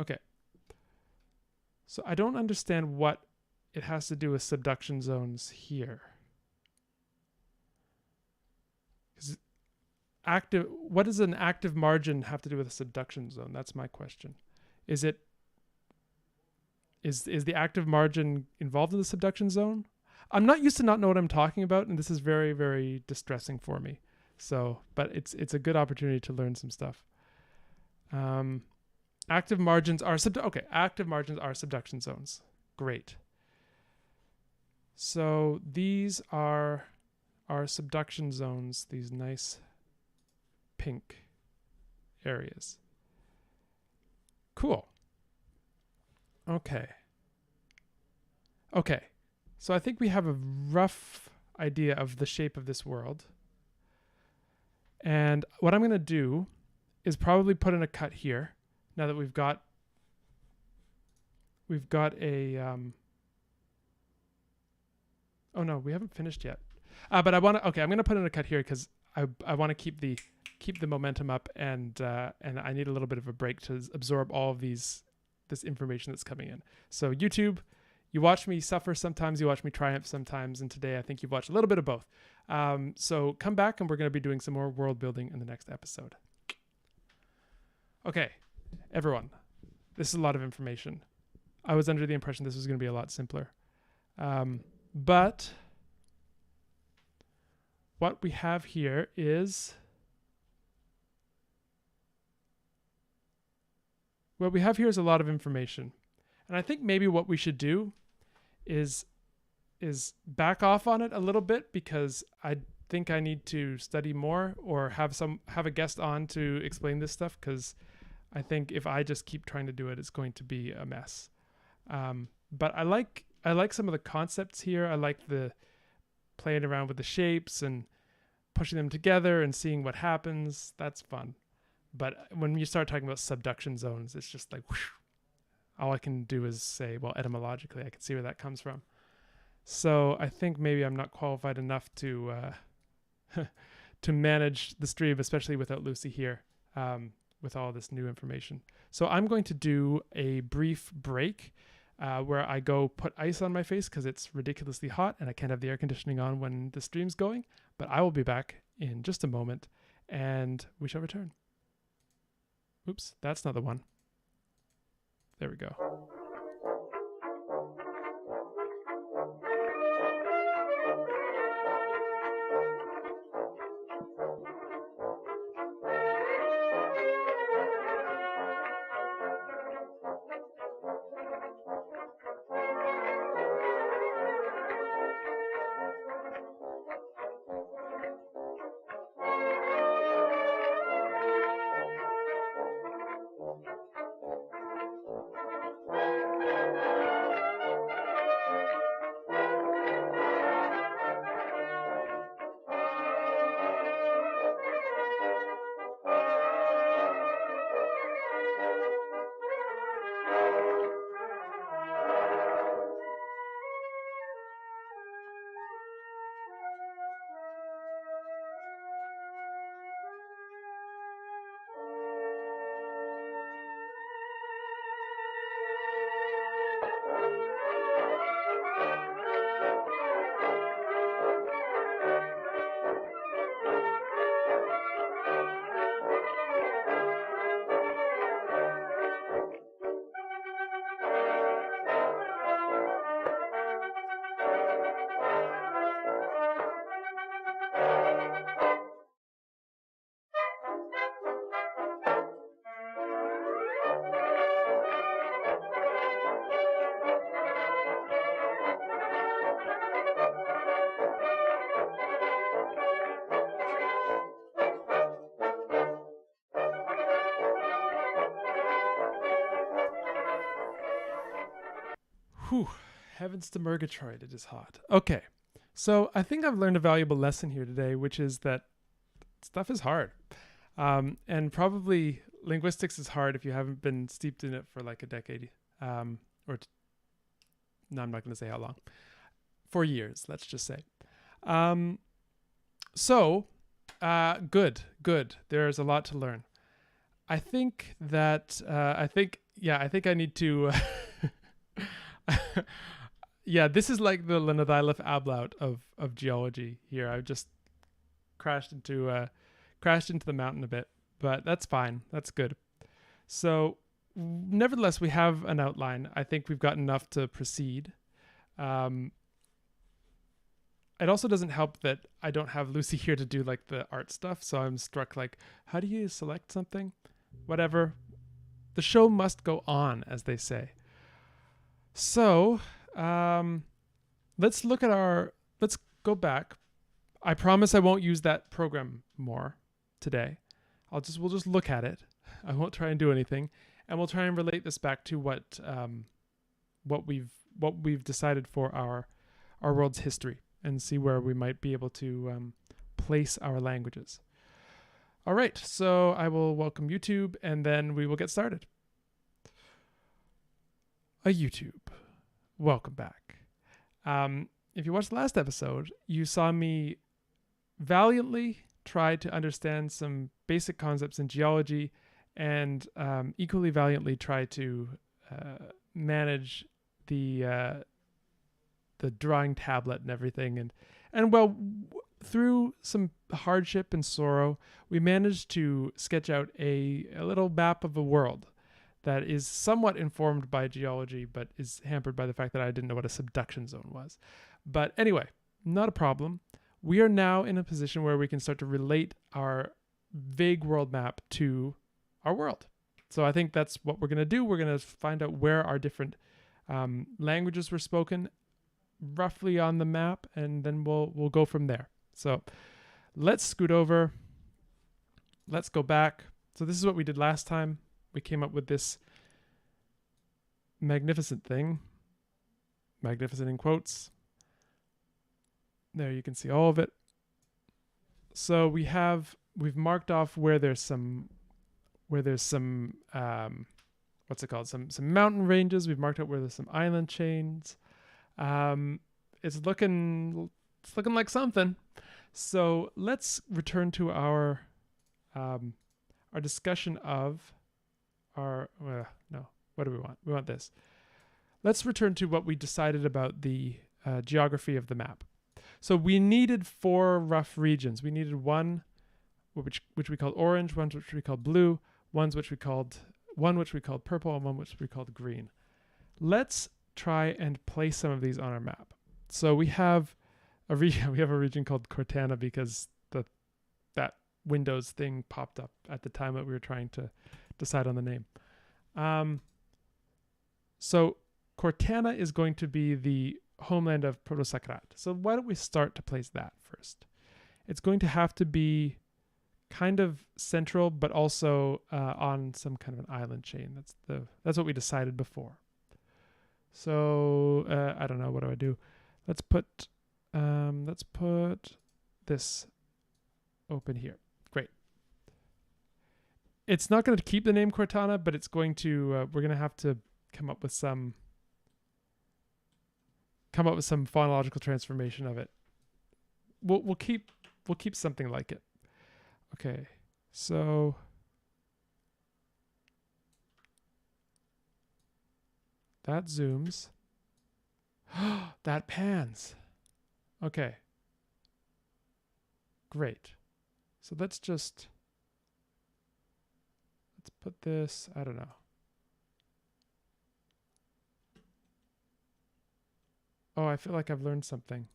Okay. So I don't understand what it has to do with subduction zones here. What does an active margin have to do with a subduction zone? That's my question. Is the active margin involved in the subduction zone? I'm not used to not know what I'm talking about, and this is very, very distressing for me. So, but it's a good opportunity to learn some stuff. Active margins are active margins are subduction zones. Great. So these are our subduction zones, these nice pink areas. Cool. Okay. So I think we have a rough idea of the shape of this world. And what I'm going to do is probably put in a cut here now that we've got a oh no, we haven't finished yet. But I'm going to put in a cut here because I want to keep the momentum up, and I need a little bit of a break to absorb all of this information that's coming in. So YouTube, you watch me suffer sometimes, you watch me triumph sometimes, and today I think you've watched a little bit of both. So come back, and we're going to be doing some more world building in the next episode. Okay, everyone, this is a lot of information. I was under the impression this was going to be a lot simpler. But what we have here is a lot of information. And I think maybe what we should do is back off on it a little bit, because I think I need to study more or have a guest on to explain this stuff, because I think if I just keep trying to do it, it's going to be a mess. But I like some of the concepts here. I like the playing around with the shapes and pushing them together and seeing what happens. That's fun. But when you start talking about subduction zones, it's just like, whoosh. All I can do is say, well, etymologically, I can see where that comes from. So I think maybe I'm not qualified enough to to manage the stream, especially without Lucy here, with all this new information. So I'm going to do a brief break where I go put ice on my face because it's ridiculously hot and I can't have the air conditioning on when the stream's going. But I will be back in just a moment and we shall return. Oops, that's not the one. There we go. Whew. Heavens to Murgatroyd, it is hot. Okay. So I think I've learned a valuable lesson here today, which is that stuff is hard. And probably linguistics is hard if you haven't been steeped in it for like a decade. No, I'm not going to say how long. 4 years, let's just say. Good. There's a lot to learn. I think that, I think I need to, this is like the Lenadilif Ablaut of geology here. I've just crashed into the mountain a bit, but that's fine. That's good. So nevertheless, we have an outline. I think we've got enough to proceed. It also doesn't help that I don't have Lucy here to do like the art stuff. So I'm struck like, how do you select something? Whatever. The show must go on, as they say. So let's go back. I promise I won't use that program more today. We'll just look at it. I won't try and do anything, and we'll try and relate this back to what we've decided for our world's history, and see where we might be able to place our languages. All right, so I will welcome YouTube, and then we will get started. YouTube, welcome back. If you watched the last episode, you saw me valiantly try to understand some basic concepts in geology, and equally valiantly try to manage the drawing tablet and everything, and through some hardship and sorrow, we managed to sketch out a little map of a world that is somewhat informed by geology, but is hampered by the fact that I didn't know what a subduction zone was. But anyway, not a problem. We are now in a position where we can start to relate our vague world map to our world. So I think that's what we're going to do. We're going to find out where our different languages were spoken roughly on the map, and then we'll go from there. So let's scoot over. Let's go back. So this is what we did last time. We came up with this magnificent thing. Magnificent in quotes. There you can see all of it. So we've marked off where there's some what's it called? Some mountain ranges. We've marked out where there's some island chains. It's looking like something. So let's return to our discussion of what do we want? We want this. Let's return to what we decided about the geography of the map. So we needed 4 rough regions. We needed one which we called orange, one which we called blue, one which we called purple, and one which we called green. Let's try and place some of these on our map. So we have a region called Cortana because that Windows thing popped up at the time that we were trying to decide on the name. So Cortana is going to be the homeland of Proto-Sakrat. So why don't we start to place that first? It's going to have to be kind of central, but also on some kind of an island chain. That's what we decided before. So I don't know. What do I do? Let's put this open here. Great. It's not going to keep the name Cortana, but it's going to. We're going to have to come up with some phonological transformation of it. We'll keep something like it. Okay. So. That zooms. That pans. Okay. Great. So let's put this, I don't know. Oh, I feel like I've learned something.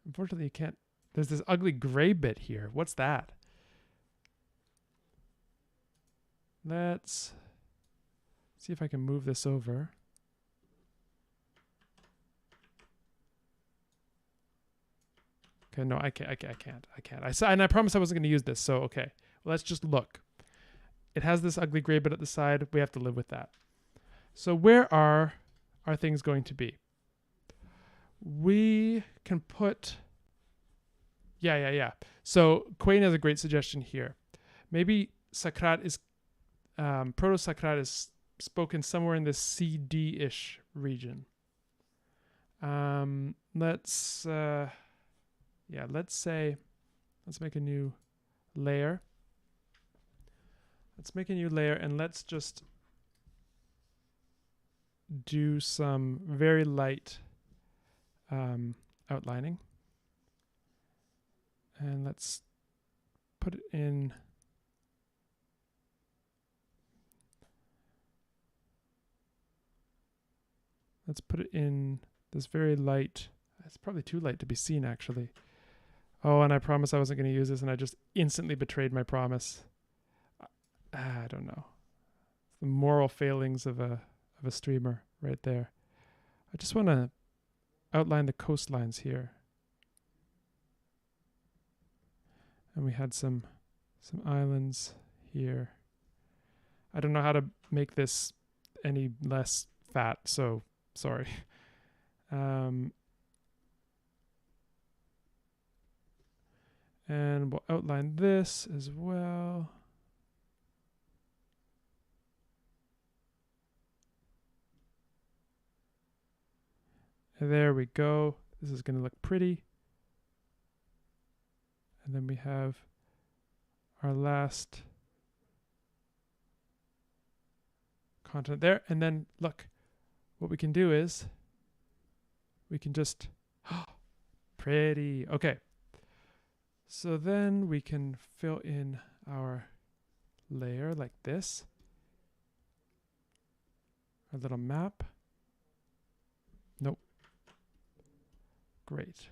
Unfortunately, you can't. There's this ugly gray bit here. What's that? Let's see if I can move this over. Okay, no, I can't. And I promised I wasn't going to use this, so okay. Let's just look. It has this ugly gray bit at the side. We have to live with that. So where are our things going to be? We can put, yeah. So Quain has a great suggestion here. Maybe Sakrat is, Proto-Sakrat is spoken somewhere in the CD-ish region. Let's make a new layer. Let's make a new layer and let's just do some very light outlining. And let's put it in. Let's put it in this very light. It's probably too light to be seen, actually. Oh, and I promised I wasn't going to use this, and I just instantly betrayed my promise. I don't know. The moral failings of a streamer right there. I just want to outline the coastlines here. And we had some islands here. I don't know how to make this any less fat, so sorry. And we'll outline this as well. And there we go. This is going to look pretty. And then we have our last continent there. And then look, what we can do is we can just, pretty. Okay. So then we can fill in our layer like this. Our little map. Nope. Great.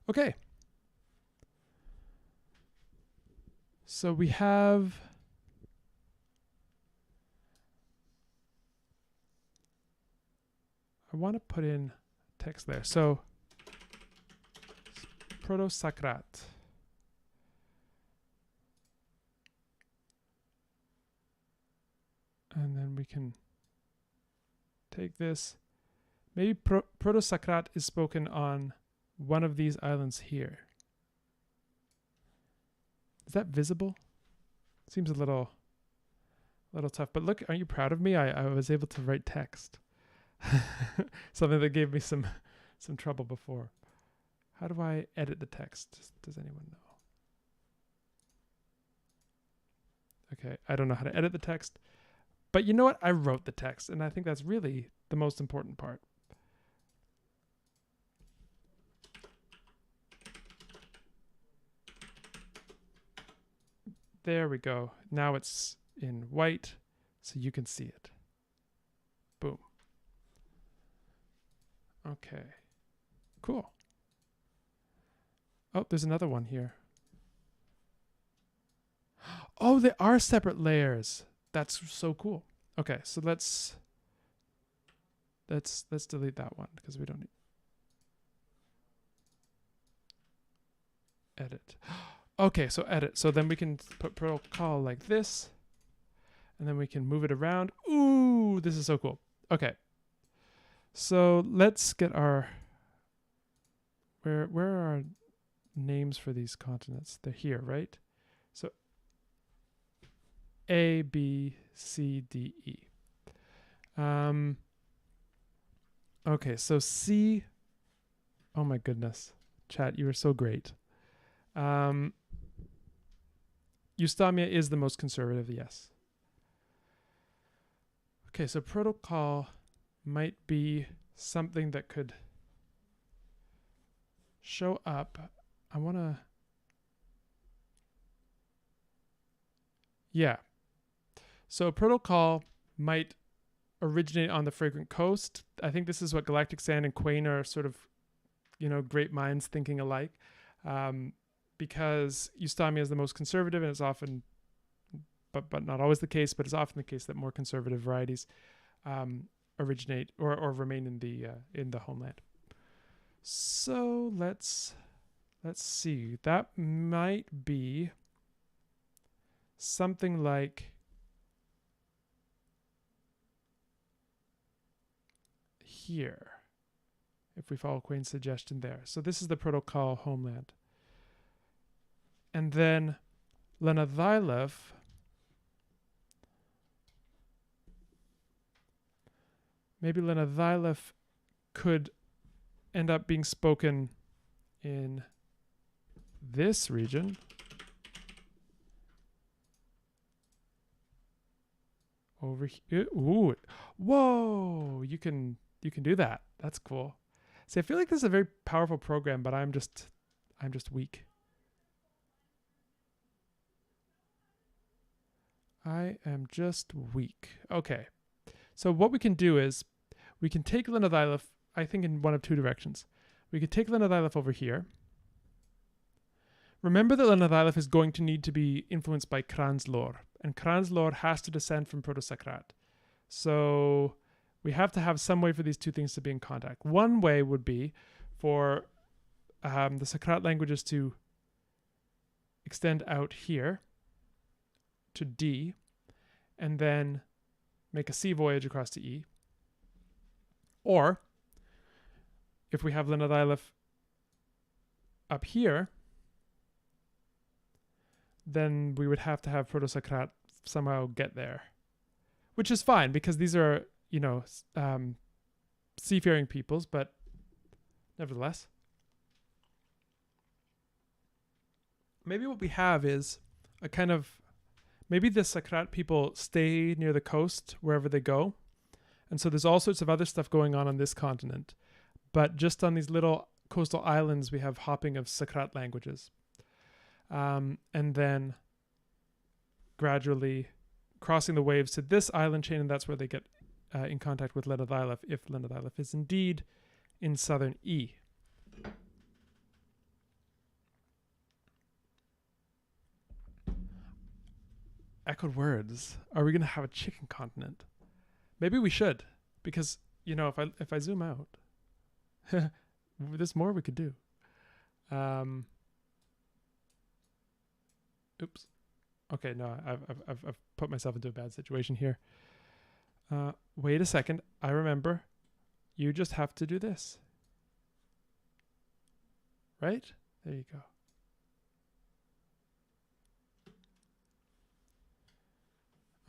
Okay. So we have I want to put in text there. So Proto-Sakrat. And then we can take this. Maybe Proto-Sakrat is spoken on one of these islands here. Is that visible? Seems a little tough. But look, aren't you proud of me? I was able to write text. Something that gave me some trouble before. How do I edit the text? Does anyone know? Okay, I don't know how to edit the text. But you know what? I wrote the text, and I think that's really the most important part. There we go. Now it's in white, so you can see it. Boom. Okay. Cool. Oh, there's another one here. Oh, they are separate layers. That's so cool. Okay, so let's delete that one because we don't need edit. Okay, so edit. So then we can put protocol like this, and then we can move it around. Ooh, this is so cool. Okay, so let's get our where are our names for these continents? They're here, right? So A, B, C, D, E. Okay, so C. Oh my goodness, chat, you are so great. Eustamia is the most conservative, yes. Okay, so protocol might be something that could show up. I want to... Yeah. So protocol might originate on the Fragrant Coast. I think this is what Galactic Sand and Quain are sort of, great minds thinking alike. Because Eustamia is the most conservative, and it's often, but not always the case, but it's often the case that more conservative varieties originate or remain in the homeland. So let's see. That might be something like here, if we follow Quain's suggestion there. So this is the protocol homeland. And then Lenadhylev maybe Lenadhylev could end up being spoken in this region. Over here. Ooh. Whoa, you can do that. That's cool. See, I feel like this is a very powerful program, but I'm just weak. I am just weak. Okay. So what we can do is we can take Lenadhylev, I think, in one of two directions. We could take Lenadhylev over here. Remember that Lenadhylev is going to need to be influenced by Kranzlor, and Kranzlor has to descend from Proto-Sakrat. So we have to have some way for these two things to be in contact. One way would be for the Sakrat languages to extend out here to D, and then make a sea voyage across to E. Or, if we have Lenadhylev up here, then we would have to have Proto-Sakrat somehow get there. Which is fine, because these are, seafaring peoples, but nevertheless. Maybe what we have is a kind of, maybe the Sakrat people stay near the coast wherever they go. And so there's all sorts of other stuff going on this continent. But just on these little coastal islands, we have hopping of Sakrat languages. And then gradually crossing the waves to this island chain, and that's where they get in contact with Lenadhylev, if Lenadhylev is indeed in southern E. Echoed words. Are we going to have a chicken continent? Maybe we should, because if I zoom out, there's more we could do. Oops. Okay, no, I've put myself into a bad situation here. Wait a second. I remember. You just have to do this. Right? There you go.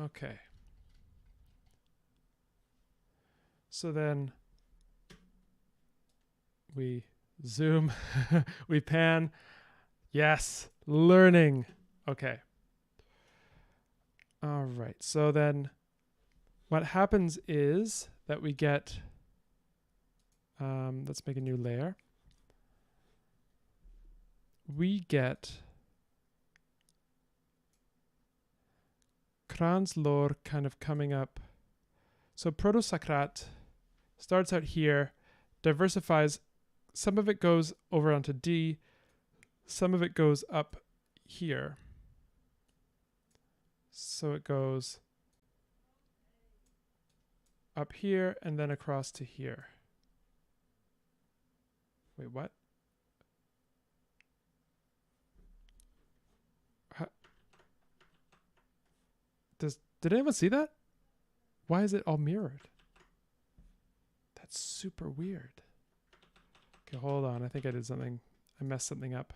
Okay. So then we zoom, we pan. Yes, learning. Okay. All right. So then what happens is that we get, let's make a new layer. We get Kranzlor kind of coming up. So Proto-Sakrat starts out here, diversifies. Some of it goes over onto D. Some of it goes up here. So it goes up here and then across to here. Wait, what? Did anyone see that? Why is it all mirrored? That's super weird. Okay, hold on. I think I did something. I messed something up.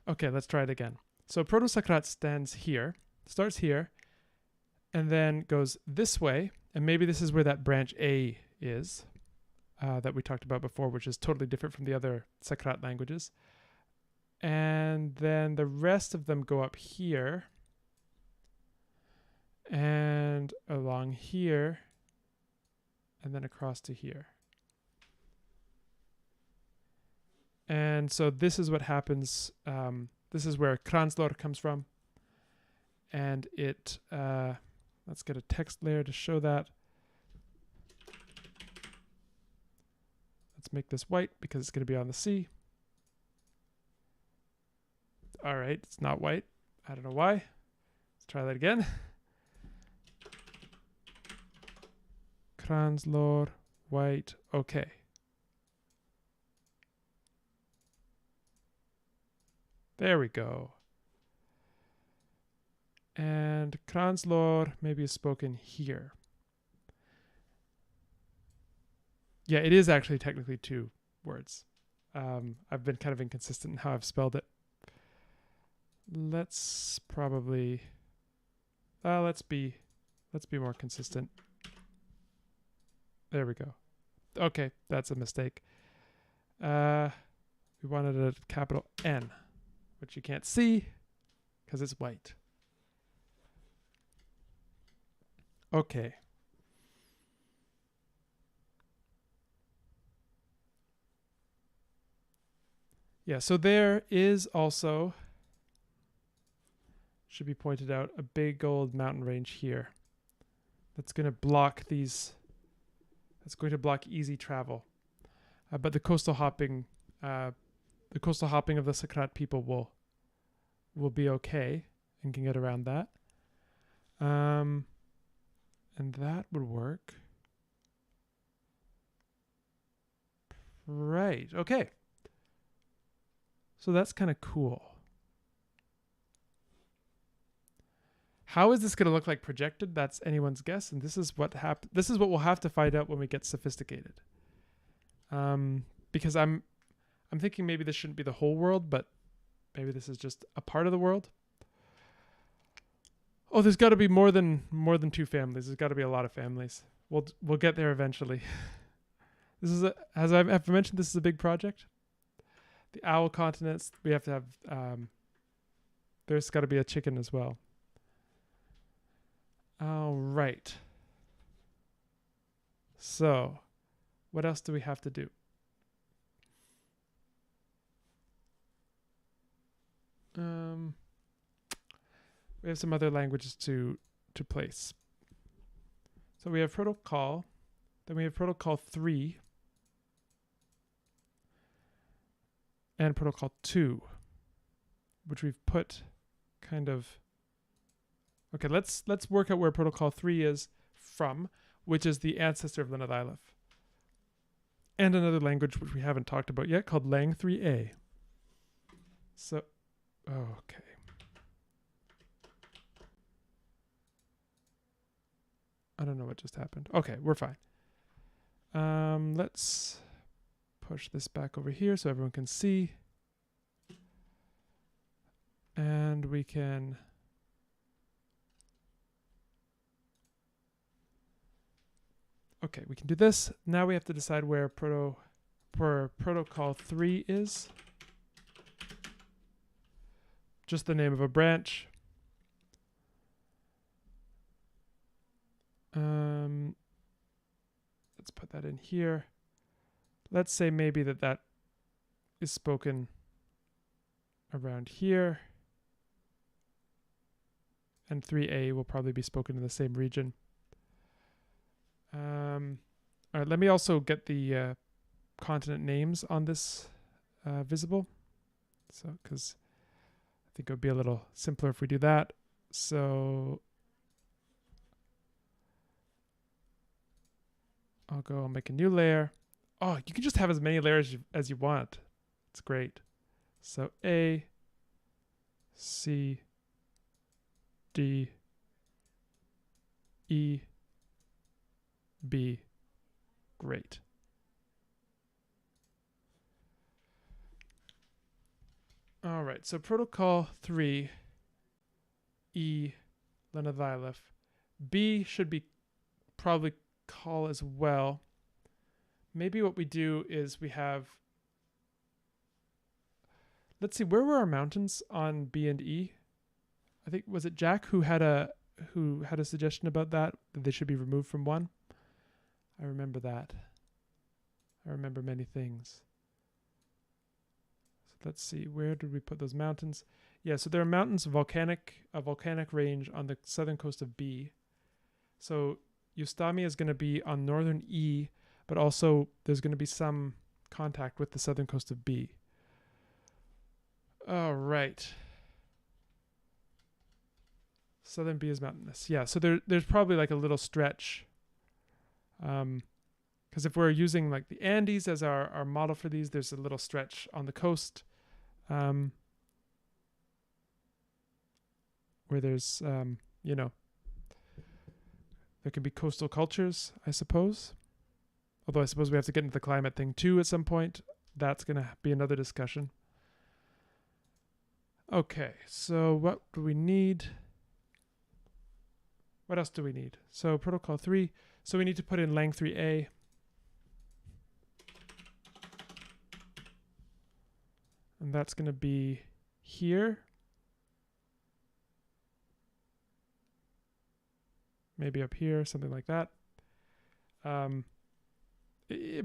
Okay, let's try it again. So Proto-Sakrat stands here, starts here, and then goes this way. And maybe this is where that branch A is that we talked about before, which is totally different from the other Sakrat languages. And then the rest of them go up here and along here and then across to here. And so this is what happens. This is where Kranzlor comes from. And it, let's get a text layer to show that. Let's make this white because it's going to be on the sea. All right, it's not white. I don't know why. Let's try that again. Kranzlor, white, okay. There we go. And Kranzlor maybe is spoken here. Yeah, it is actually technically 2 words. I've been kind of inconsistent in how I've spelled it. Let's probably let's be more consistent. There we go. Okay, that's a mistake. We wanted a capital N, which you can't see because it's white. Okay. Yeah, so there is also, should be pointed out, a big old mountain range here. That's going to block these. That's going to block easy travel. But the coastal hopping of the Sakrat people will be okay and can get around that. And that would work. Right. Okay. So that's kind of cool. How is this going to look like projected? That's anyone's guess, and this is what we'll have to find out when we get sophisticated. Because I'm thinking maybe this shouldn't be the whole world, but maybe this is just a part of the world. Oh, there's got to be more than 2 families. There's got to be a lot of families. We'll get there eventually. This is as I've mentioned, this is a big project. The owl continents, we have to have. There's got to be a chicken as well. All right. So, what else do we have to do? We have some other languages to place. So we have protocol, then we have protocol 3 and protocol 2, which we've put kind of. Okay, let's work out where protocol 3 is from, which is the ancestor of Linadilef. And another language which we haven't talked about yet called Lang 3A. So, okay. I don't know what just happened. Okay, we're fine. Let's push this back over here so everyone can see. And we can. Okay, we can do this. Now we have to decide where protocol 3 is. Just the name of a branch. Let's put that in here. Let's say maybe that is spoken around here. And 3A will probably be spoken in the same region. All right, let me also get the continent names on this visible. So, because I think it would be a little simpler if we do that. So I'll make a new layer. Oh, you can just have as many layers as you want. It's great. So A, C, D, E, B. Great. All right, so protocol 3, E, Linadilef. B should be probably call as well. Maybe what we do is we have. Let's see, where were our mountains on B and E? I think was it Jack who had a suggestion about that they should be removed from 1. I remember that. I remember many things. So let's see, where did we put those mountains? Yeah, so there are mountains, a volcanic range on the southern coast of B. So Ustami is going to be on northern E, but also there's going to be some contact with the southern coast of B. All right. Southern B is mountainous. Yeah, so there's probably like a little stretch. Because if we're using like the Andes as our model for these, there's a little stretch on the coast where there's, there can be coastal cultures, I suppose. Although I suppose we have to get into the climate thing too at some point. That's going to be another discussion. Okay, so what do we need? What else do we need? So protocol 3. So we need to put in lang 3a. And that's going to be here. Maybe up here, something like that.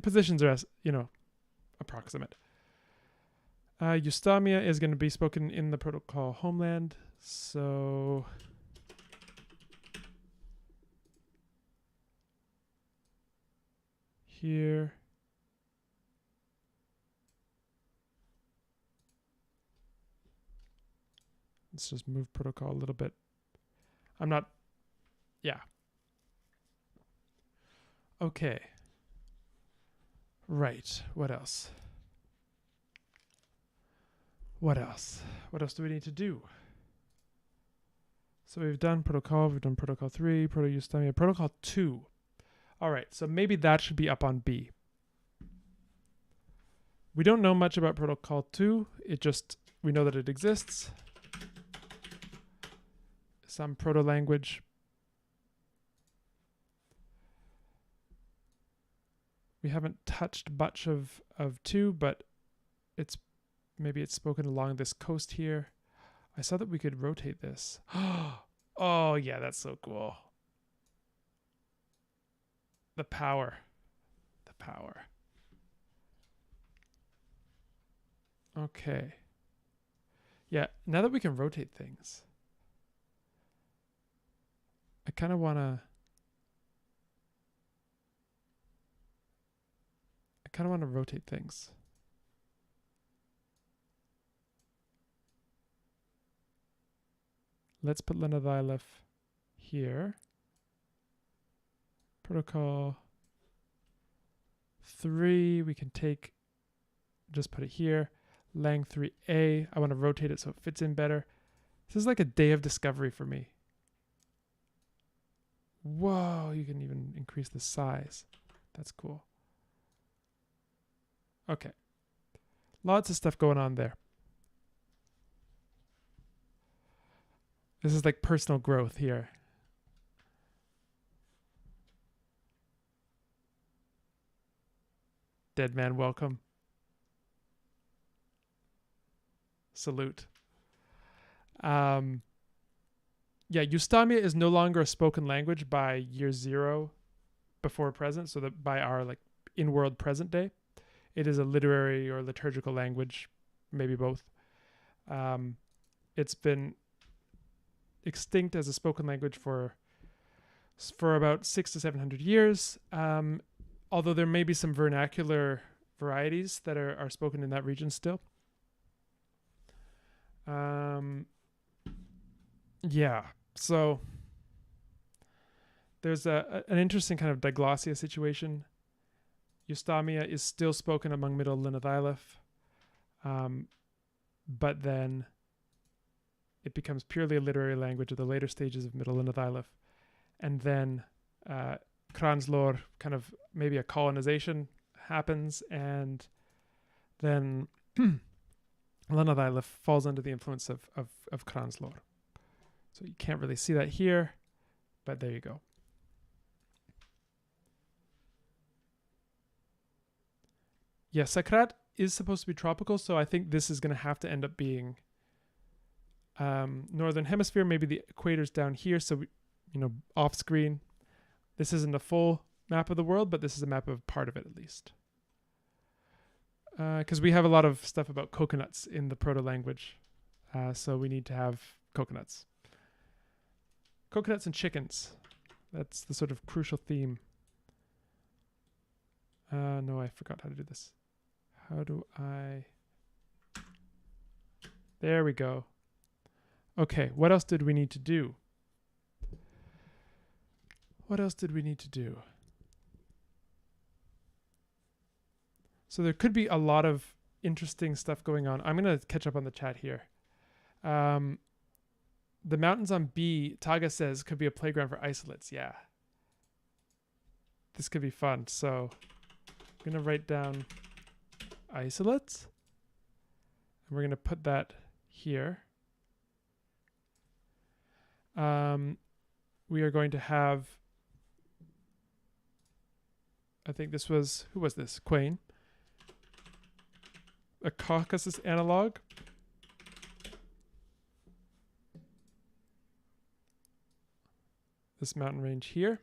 Positions are, as approximate. Eustamia is going to be spoken in the protocol homeland. So here. Let's just move protocol a little bit. Okay. Right. What else? What else do we need to do? So we've done protocol 3, proto-Eustamia, protocol 2. All right, so maybe that should be up on B. We don't know much about protocol 2. We know that it exists. Some proto-language. We haven't touched much of 2, but maybe it's spoken along this coast here. I saw that we could rotate this. Oh, yeah, that's so cool. The power. Okay. Yeah, now that we can rotate things, I kind of want to rotate things. Let's put Linathailif here. Protocol 3, we can just put it here. Lang 3a, I want to rotate it so it fits in better. This is like a day of discovery for me. Whoa, you can even increase the size. That's cool. Okay. Lots of stuff going on there. This is like personal growth here. Dead man, welcome. Salute. Yeah, Eustamia is no longer a spoken language by year 0 before present, so that by our like in-world present day. It is a literary or liturgical language, maybe both. It's been extinct as a spoken language for about 600 to 700 years. Although there may be some vernacular varieties that are spoken in that region still. Yeah, so there's an interesting kind of diglossia situation. Eustamia is still spoken among Middle Linathailif, but then it becomes purely a literary language at the later stages of Middle Linathailif. And then Kranslor, kind of maybe a colonization happens, and then Linathailif falls under the influence of Kranslor. So you can't really see that here, but there you go. Yeah, Sakrat is supposed to be tropical, so I think this is going to have to end up being northern hemisphere. Maybe the equator's down here, so off screen. This isn't a full map of the world, but this is a map of part of it at least. Because we have a lot of stuff about coconuts in the proto-language, so we need to have coconuts. Coconuts and chickens. That's the sort of crucial theme. No, I forgot how to do this. How do I... There we go. Okay, what else did we need to do? So there could be a lot of interesting stuff going on. I'm going to catch up on the chat here. The mountains on B, Taga says, could be a playground for isolates. Yeah. This could be fun. So I'm going to write down isolates. And we're going to put that here. We are going to have, I think this was, who was this? Quain. A Caucasus analog. This mountain range here.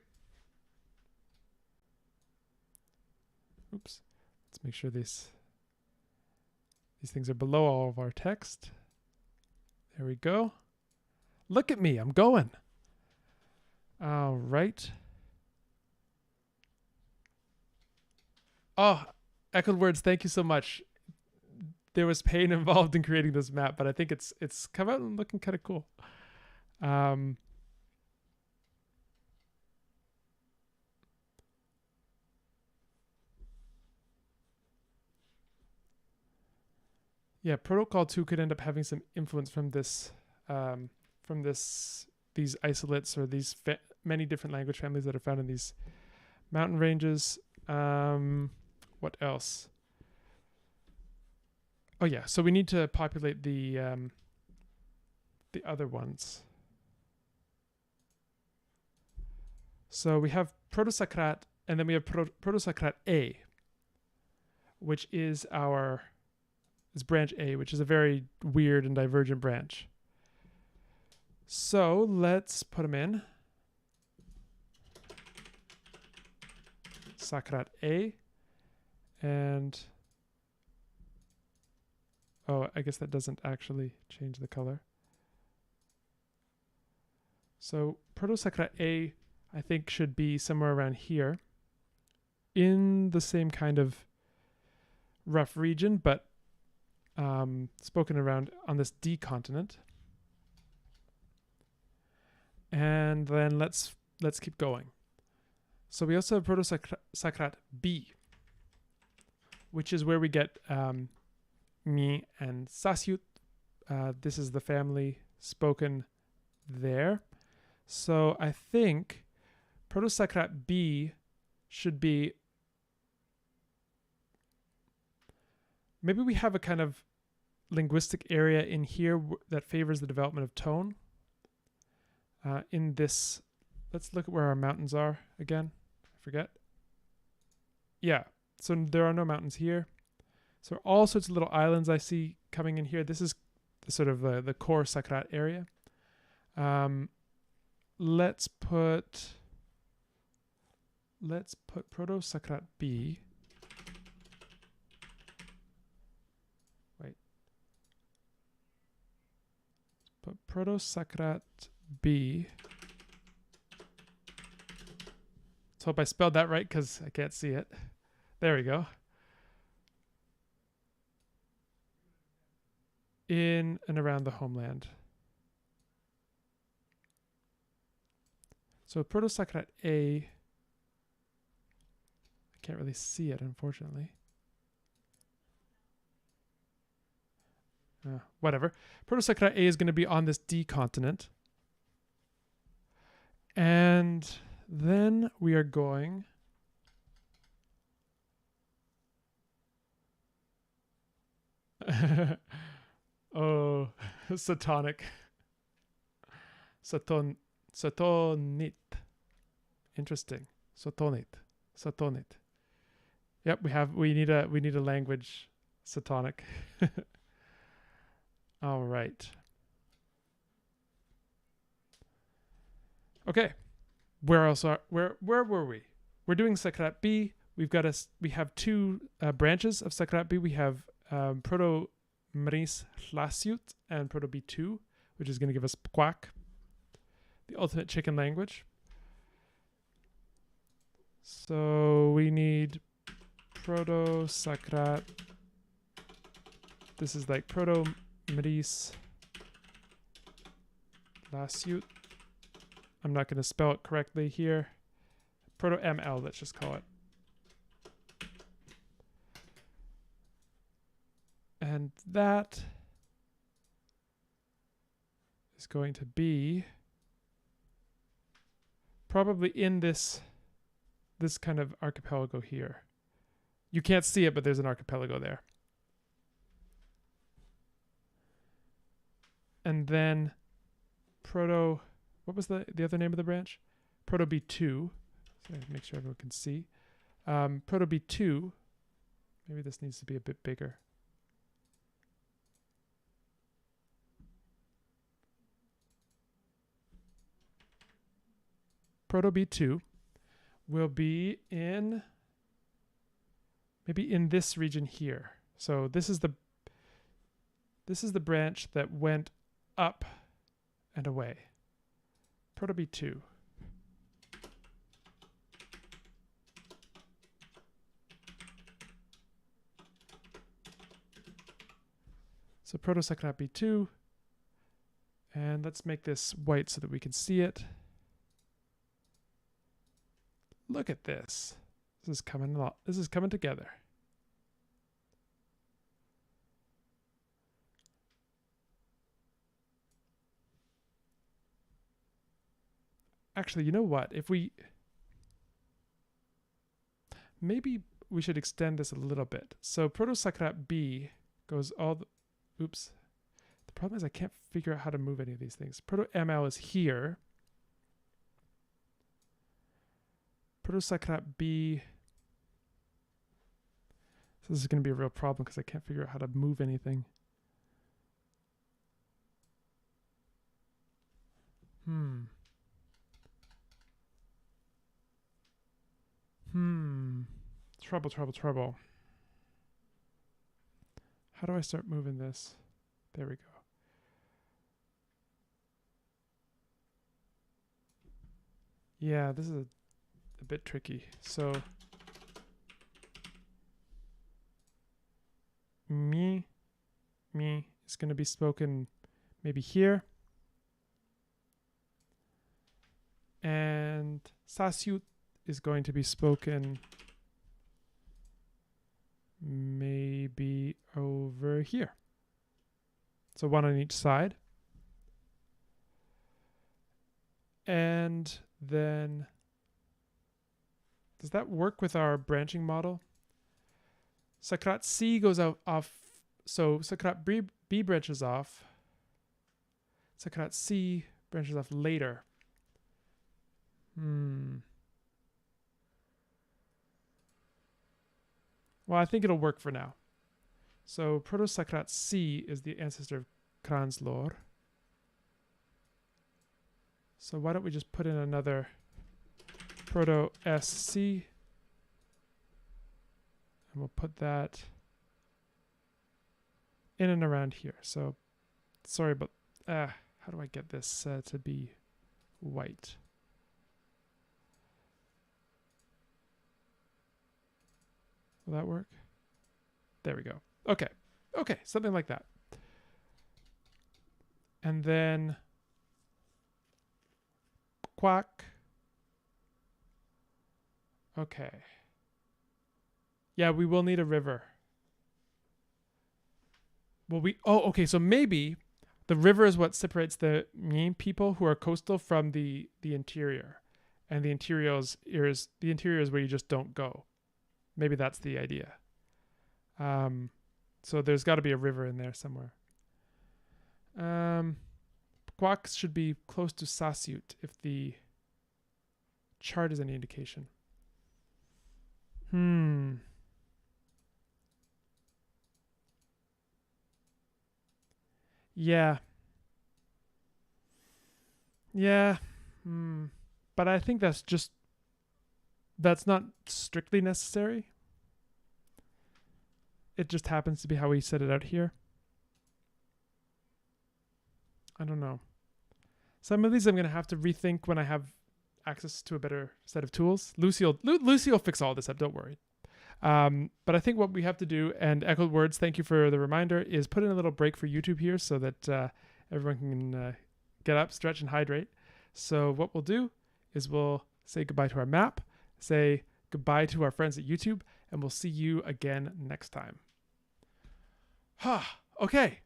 Oops. Let's make sure these things are below all of our text. There we go. Look at me, I'm going. All right. Oh, Echoed Words, thank you so much. There was pain involved in creating this map, but I think it's come out and looking kind of cool. Yeah, Protocol 2 could end up having some influence from this, these isolates or these many different language families that are found in these mountain ranges. What else? Oh yeah, so we need to populate the other ones. So we have Proto-Socrat, and then we have Proto-Socrat A, which is branch A, which is a very weird and divergent branch. So let's put them in. Socrat A, and oh, I guess that doesn't actually change the color. So Proto-Socrat A, I think, should be somewhere around here in the same kind of rough region, but spoken around on this D continent. And then let's keep going. So we also have Proto-Socrat B, which is where we get Mi and Sasyut. This is the family spoken there. So I think Proto-Socrat B should be, maybe we have a kind of linguistic area in here that favors the development of tone. In this, let's look at where our mountains are again. I forget. Yeah, so there are no mountains here. So all sorts of little islands I see coming in here. This is the sort of the core Socrat area. Let's put Proto-Socrat B. Wait. Put Proto-Socrat B. Let's hope I spelled that right because I can't see it. There we go. In and around the homeland. So Proto-Socrat A, I can't really see it, unfortunately. Whatever. Proto-Socrat A is going to be on this D continent. And then we are going... Oh, Satonic. Satonit. Interesting. Satonit. Yep, we need a language Satonic. All right. Okay. Where were we? We're doing Socrat B. We have two branches of Socrat B. We have Proto Maris Hlasiut and Proto B2, which is going to give us Quack, the ultimate chicken language. So we need Proto-Socrat. This is like Proto Maris Hlasiut. I'm not going to spell it correctly here. Proto-ML, let's just call it. And that is going to be probably in this kind of archipelago here. You can't see it, but there's an archipelago there. And then what was the other name of the branch? Proto B2. So make sure everyone can see. Proto B2. Maybe this needs to be a bit bigger. Proto B2 will be in maybe in this region here. So this is the branch that went up and away. Proto B2. So proto-second B2. And let's make this white so that we can see it. Look at this. This is coming together. Actually, you know what? Maybe we should extend this a little bit. So proto-Sakrat B goes oops. The problem is I can't figure out how to move any of these things. Proto-ML is here. Proto-Sakrat B. So this is going to be a real problem because I can't figure out how to move anything. Trouble. How do I start moving this? There we go. Yeah, this is a bit tricky. So me is going to be spoken maybe here. And Sasyut is going to be spoken maybe over here. So one on each side. And then does that work with our branching model? Sakrat C goes off. So Sakrat B branches off. Sakrat C branches off later. Well, I think it'll work for now. So Proto-Sakrat C is the ancestor of Kranslor. So why don't we just put in another Proto-SC. And we'll put that in and around here. So sorry, but how do I get this to be white? Will that work? There we go. Okay, something like that. And then quack. Okay. Yeah, we will need a river. Well, okay, so maybe the river is what separates the Mien people who are coastal from the interior. And the interior is where you just don't go. Maybe that's the idea. So there's got to be a river in there somewhere. Quack should be close to Sasyut if the chart is any indication. Yeah. But I think that's not strictly necessary. It just happens to be how we set it out here. I don't know. Some of these I'm going to have to rethink when I have access to a better set of tools. Lucy will fix all this up, don't worry. But I think what we have to do, and Echoed Words, thank you for the reminder, is put in a little break for YouTube here so that everyone can get up, stretch, and hydrate. So what we'll do is we'll say goodbye to our map, say goodbye to our friends at YouTube, and we'll see you again next time. Okay.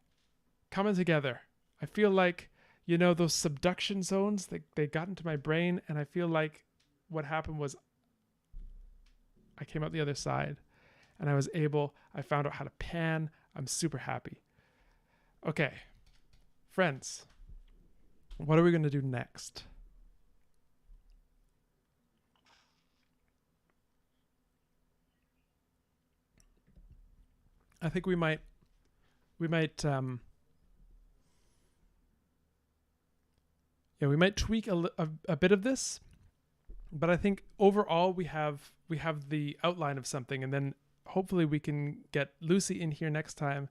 Coming together. I feel like, those subduction zones, they got into my brain, and I feel like what happened was I came out the other side. and I found out how to pan. I'm super happy. Okay, friends, what are we going to do next? I think we might tweak a bit of this, but I think overall we have the outline of something, and then hopefully we can get Lucy in here next time,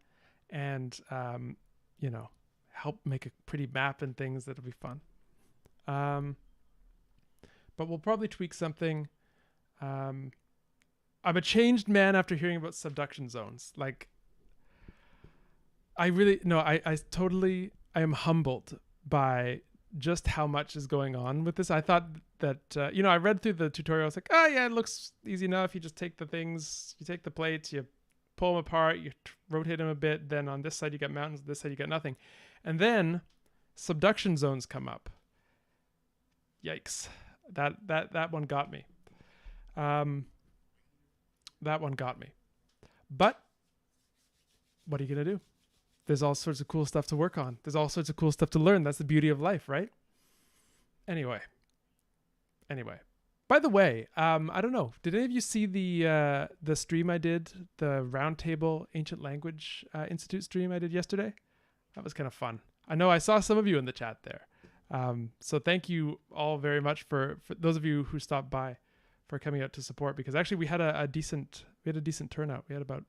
and help make a pretty map and things. That'll be fun. But we'll probably tweak something. I'm a changed man after hearing about subduction zones. Like, I am humbled by just how much is going on with this. I thought that, I read through the tutorial. I was like, oh yeah, it looks easy enough. You just take the things, you take the plates, you pull them apart, you rotate them a bit. Then on this side you got mountains, this side you got nothing. And then subduction zones come up. Yikes. That one got me. That one got me. But what are you going to do? There's all sorts of cool stuff to work on. There's all sorts of cool stuff to learn. That's the beauty of life, right? Anyway. By the way, I don't know. Did any of you see the stream I did, the Roundtable Ancient Language Institute stream I did yesterday? That was kind of fun. I know I saw some of you in the chat there. So thank you all very much for those of you who stopped by, for coming out to support, because actually we had a decent turnout. We had about,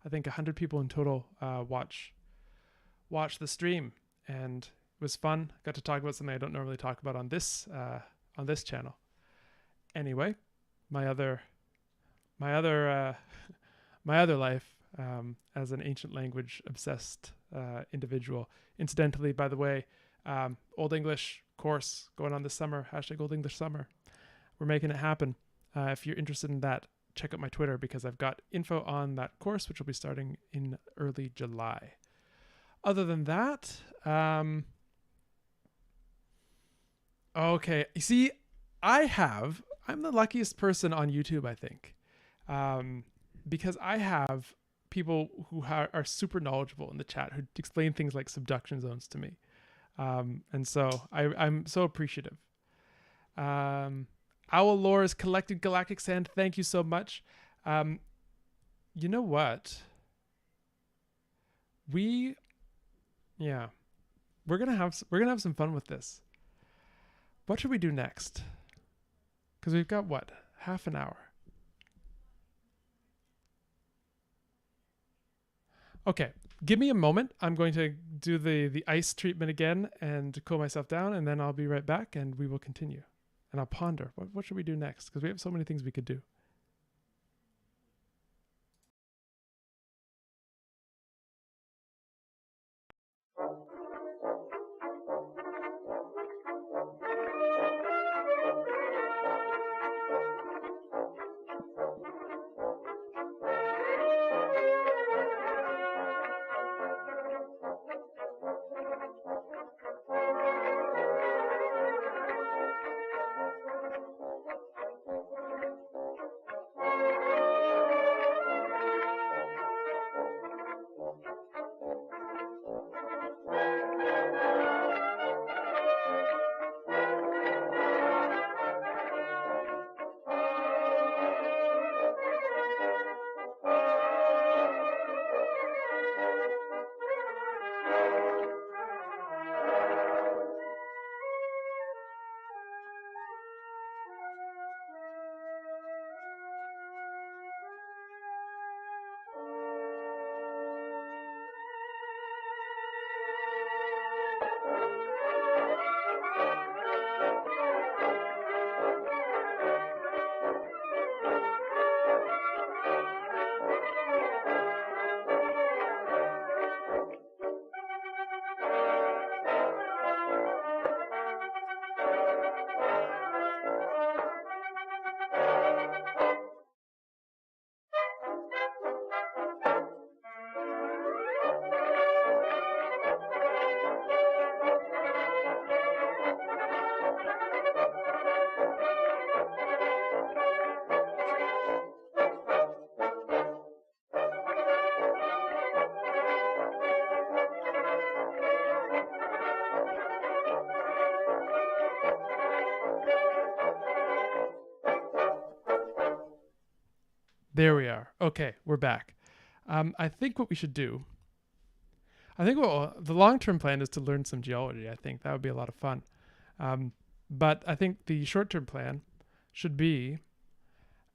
I think, 100 people in total watch the stream, and it was fun. Got to talk about something I don't normally talk about on this channel. Anyway, my other life as an ancient language obsessed individual. Incidentally, by the way, Old English course going on this summer. #Old English Summer. We're making it happen. If you're interested in that, check out my Twitter, because I've got info on that course, which will be starting in early July. Other than that, okay. You see, I'm the luckiest person on YouTube, I think, because I have people who are super knowledgeable in the chat who explain things like subduction zones to me. And so I'm so appreciative. Owl Lore is collected galactic sand. Thank you so much. You know what? We're gonna have some fun with this. What should we do next? Because we've got what, half an hour. Okay, give me a moment. I'm going to do the ice treatment again and cool myself down, and then I'll be right back and we will continue. And I'll ponder, what should we do next? Because we have so many things we could do. There we are. Okay, we're back. I think what we should do, the long-term plan is to learn some geology. I think that would be a lot of fun. But I think the short-term plan should be,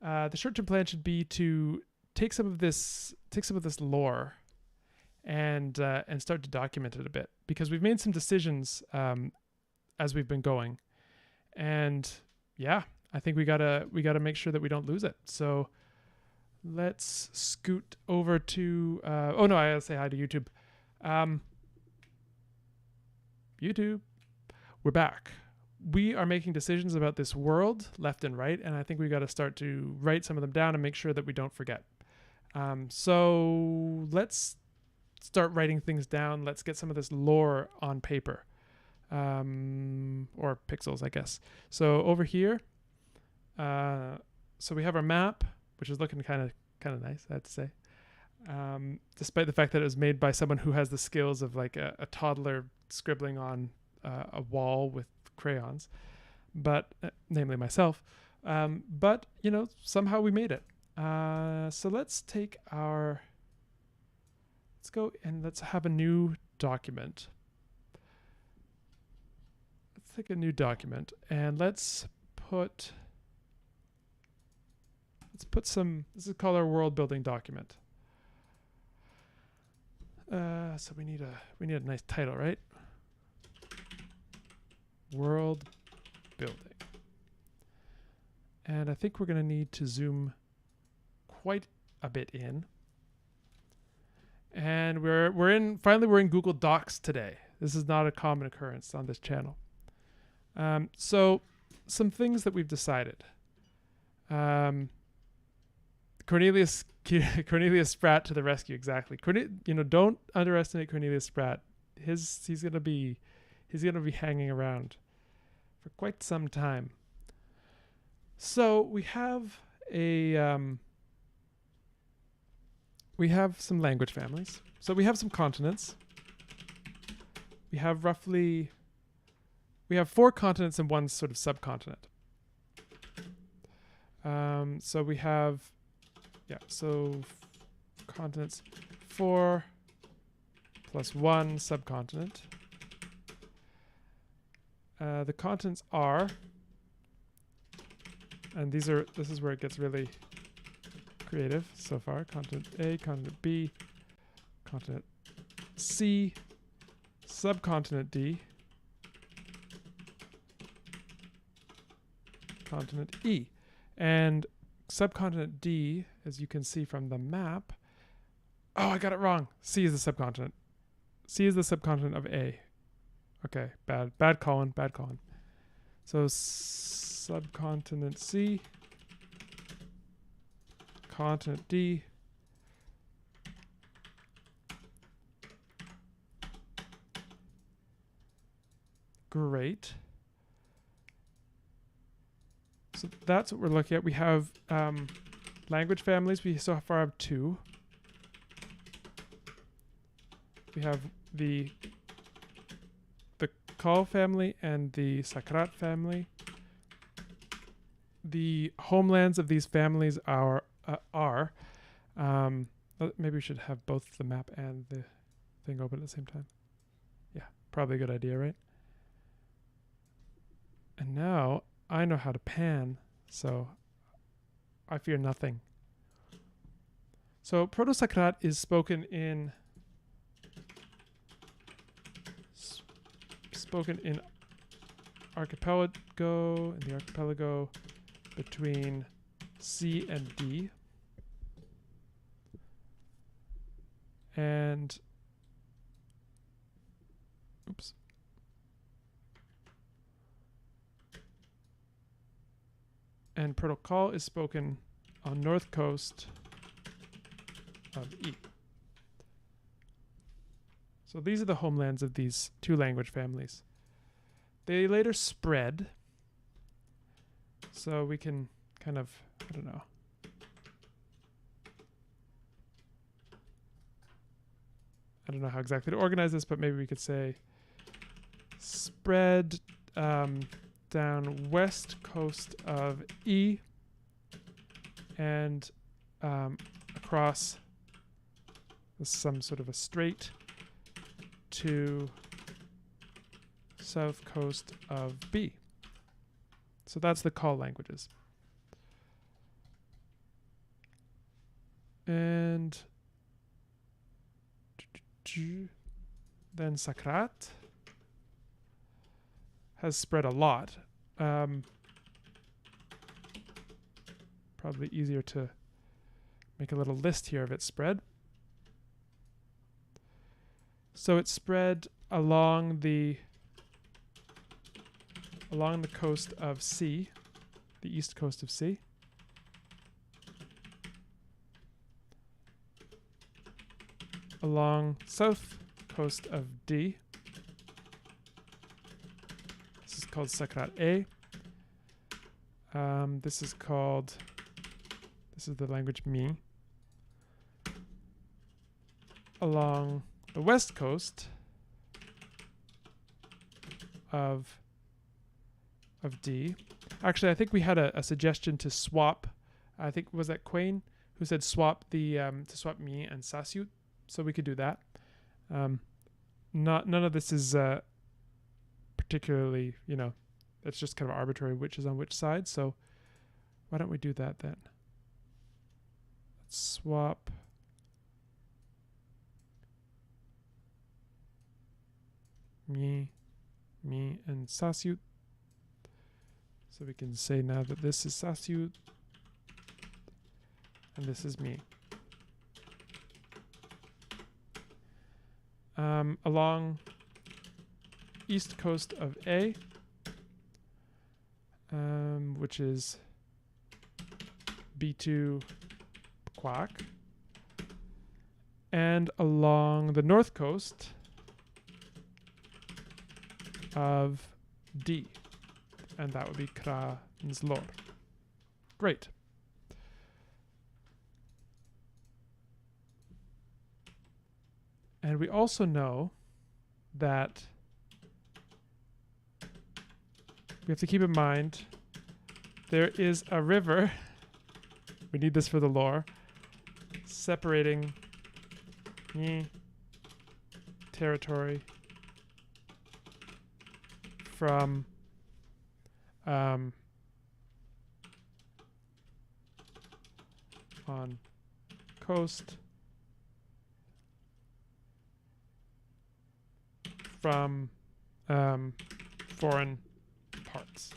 to take some of this lore and start to document it a bit, because we've made some decisions as we've been going, and yeah, I think we gotta make sure that we don't lose it. So let's scoot over to I gotta say hi to YouTube. YouTube, we're back. We are making decisions about this world left and right, and I think we got to start to write some of them down and make sure that we don't forget. So let's start writing things down. Let's get some of this lore on paper, or pixels, I guess. So over here, so we have our map, which is looking kind of nice, I have to say. Despite the fact that it was made by someone who has the skills of like a toddler scribbling on a wall with crayons, but namely myself. But you know, somehow we made it. So let's go and let's have a new document. Let's take a new document and let's put some, this is called our world building document. So we need a nice title, right? World building. And I think we're going to need to zoom quite a bit in. And we're in Google Docs today. This is not a common occurrence on this channel. So some things that we've decided. Cornelius Spratt to the rescue. Exactly. Don't underestimate Cornelius Spratt. He's gonna be hanging around for quite some time. So we have some language families. So we have some continents. We have 4 continents and 1 sort of subcontinent. So we have, continents 4 plus 1 subcontinent. The continents are, and this is where it gets really creative so far. Continent A, continent B, continent C, subcontinent D, continent E. And subcontinent D, as you can see from the map, oh, I got it wrong. C is the subcontinent. C is the subcontinent of A. Okay, bad Colin. So subcontinent C, continent D, great. So that's what we're looking at. We have language families. We so far have 2. We have the Kal family and the Sakrat family. The homelands of these families are maybe we should have both the map and the thing open at the same time. Yeah, probably a good idea, right? And now I know how to pan, so I fear nothing. So Proto-Sakrat is spoken in archipelago, in the archipelago between C and D. And and Proto-Kal is spoken on north coast of E. So these are the homelands of these 2 language families. They later spread. So we can kind of, I don't know. I don't know how exactly to organize this, but maybe we could say spread down west coast of E and across some sort of a strait to south coast of B. So that's the call languages. And then Sakrat has spread a lot. Probably easier to make a little list here of its spread. So it's spread along the coast of C, the east coast of C. Along south coast of D. This is called Sakrat A. This is the language Mi. Along the west coast of D. Actually, I think we had a suggestion to swap. I think was that Quain who said swap the to swap Mi and Sasyut. So we could do that. None of this is particularly, it's just kind of arbitrary which is on which side. So why don't we do that then? Let's swap Mi, and Sasyut. So we can say now that this is Sasyut and this is Mi. Along east coast of A, which is B2 Quack, and along the north coast of D, and that would be Kranzlor. Great. And we also know that we have to keep in mind there is a river, we need this for the lore, separating territory from on coast from foreign parts.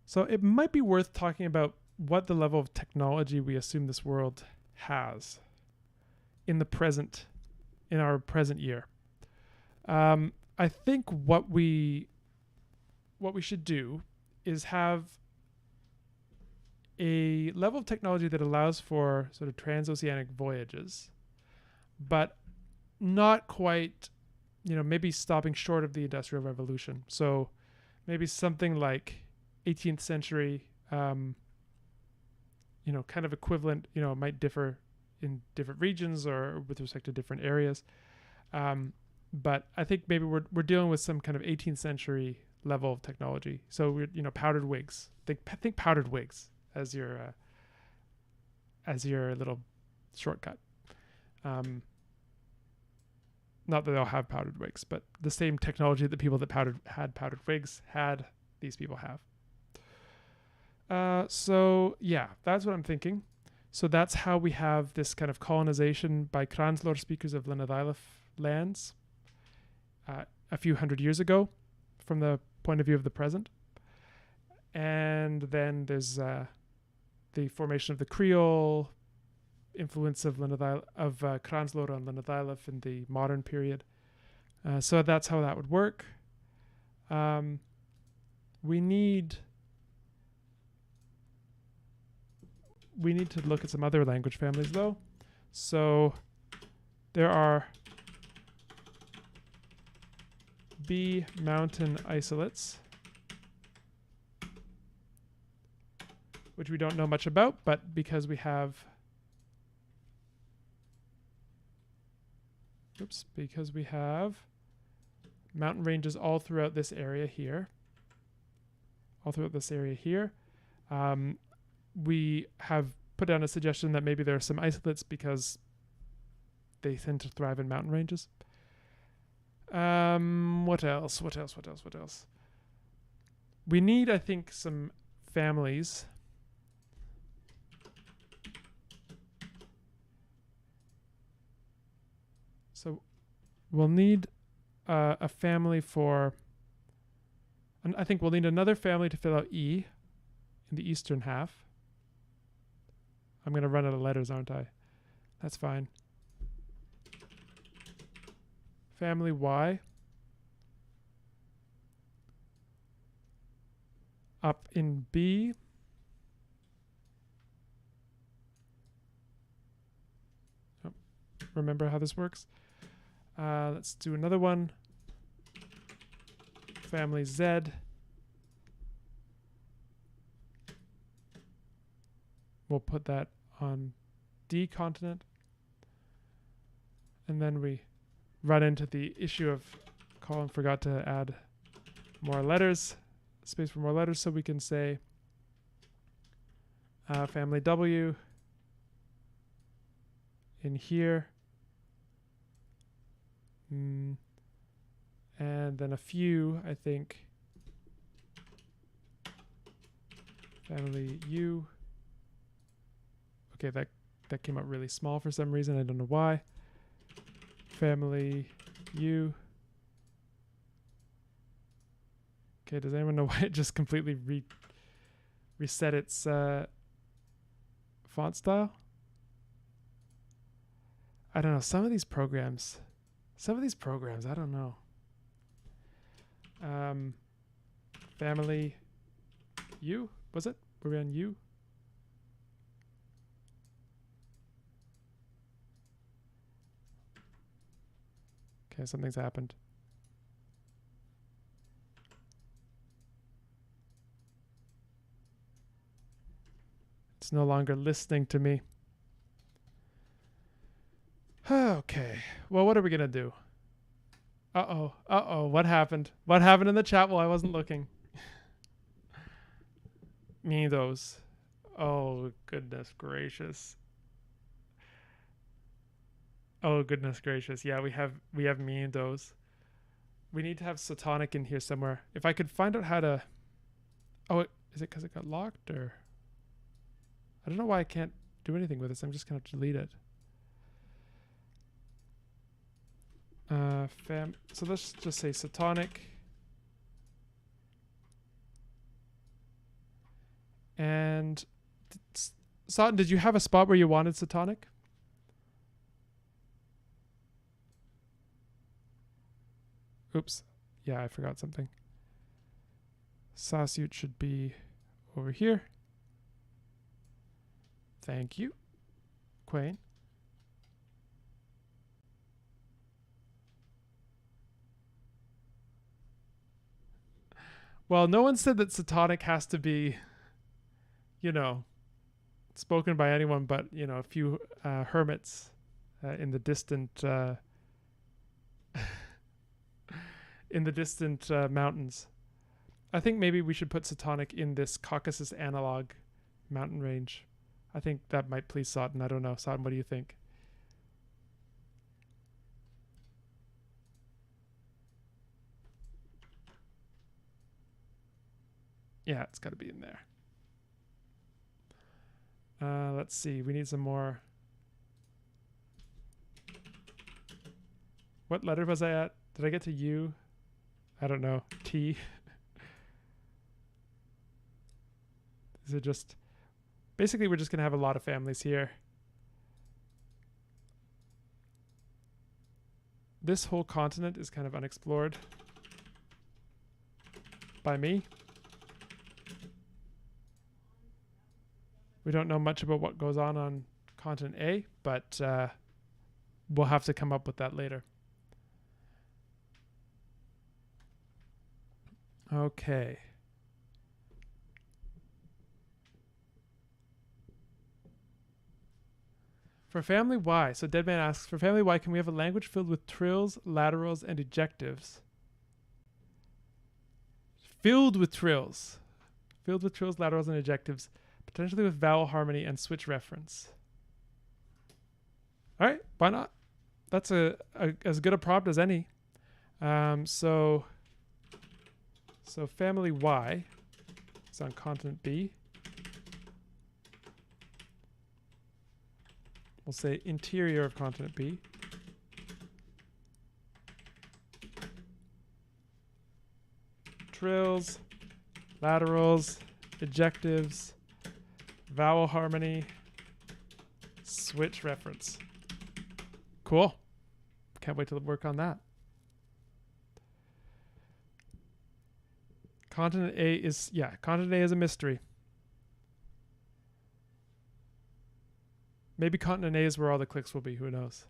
So it might be worth talking about what the level of technology we assume this world has in our present year. I think what we should do is have a level of technology that allows for sort of transoceanic voyages, but not quite, maybe stopping short of the Industrial Revolution. So maybe something like 18th century, kind of equivalent, it might differ in different regions or with respect to different areas. But I think maybe we're dealing with some kind of 18th century level of technology. So we're, powdered wigs. Think powdered wigs as your little shortcut. Not that they all have powdered wigs, but the same technology that people that had powdered wigs had, these people have. So yeah, that's what I'm thinking. So that's how we have this kind of colonization by Kranzlor speakers of Linadilif lands a few hundred years ago from the point of view of the present. And then there's the formation of the Creole, influence of Kranzlor on Linadilif in the modern period. So that's how that would work. We need to look at some other language families though. So there are B mountain isolates, which we don't know much about, but because we have mountain ranges all throughout this area here, all throughout this area here. We have put down a suggestion that maybe there are some isolates because they tend to thrive in mountain ranges. What else? We need, I think, some families. So we'll need a family for, and I think we'll need another family to fill out E in the eastern half. I'm going to run out of letters, aren't I? That's fine. Family Y. Up in B. Oh, remember how this works? Let's do another one. Family Z. We'll put that on D continent. And then we run into the issue of Colin forgot to add more letters, space for more letters, so we can say family W in here. And then a few, I think, family U. Okay, that came out really small for some reason. I don't know why. Family U. Okay, does anyone know why it just completely reset its font style? I don't know. Some of these programs, I don't know. Family U, was it? Were we on U? Okay, something's happened. It's no longer listening to me. Okay, well, what are we gonna do? What happened? What happened in the chat while I wasn't looking? Me those. Oh, goodness gracious. Oh, goodness gracious. Yeah, we have me and those. We need to have tectonic in here somewhere. If I could find out how to... Oh, is it because it got locked or... I don't know why I can't do anything with this. I'm just going to delete it. So let's just say tectonic. And Sutton, did you have a spot where you wanted tectonic? Oops. Yeah, I forgot something. Sawsuit should be over here. Thank you, Quain. Well, no one said that tectonic has to be, you know, spoken by anyone but, you know, a few hermits in the distant mountains. I think maybe we should put tectonic in this Caucasus analog mountain range. I think that might please Sutton. I don't know. Sutton, what do you think? Yeah, it's got to be in there. Let's see. We need some more. What letter was I at? Did I get to U? I don't know. T. Is it just... Basically, we're just going to have a lot of families here. This whole continent is kind of unexplored by me. We don't know much about what goes on continent A, but we'll have to come up with that later. Okay. For family Y, so Deadman asks, for family Y, can we have a language filled with trills, laterals, and ejectives? Filled with trills. filled with trills, laterals, and ejectives, potentially with vowel harmony and switch reference. All right, why not? That's as good a prompt as any. So family Y is on continent B. We'll say interior of continent B. Trills, laterals, ejectives, vowel harmony, switch reference. Cool. Can't wait to work on that. Continent A is, continent A is a mystery. Maybe continent A is where all the clicks will be. Who knows?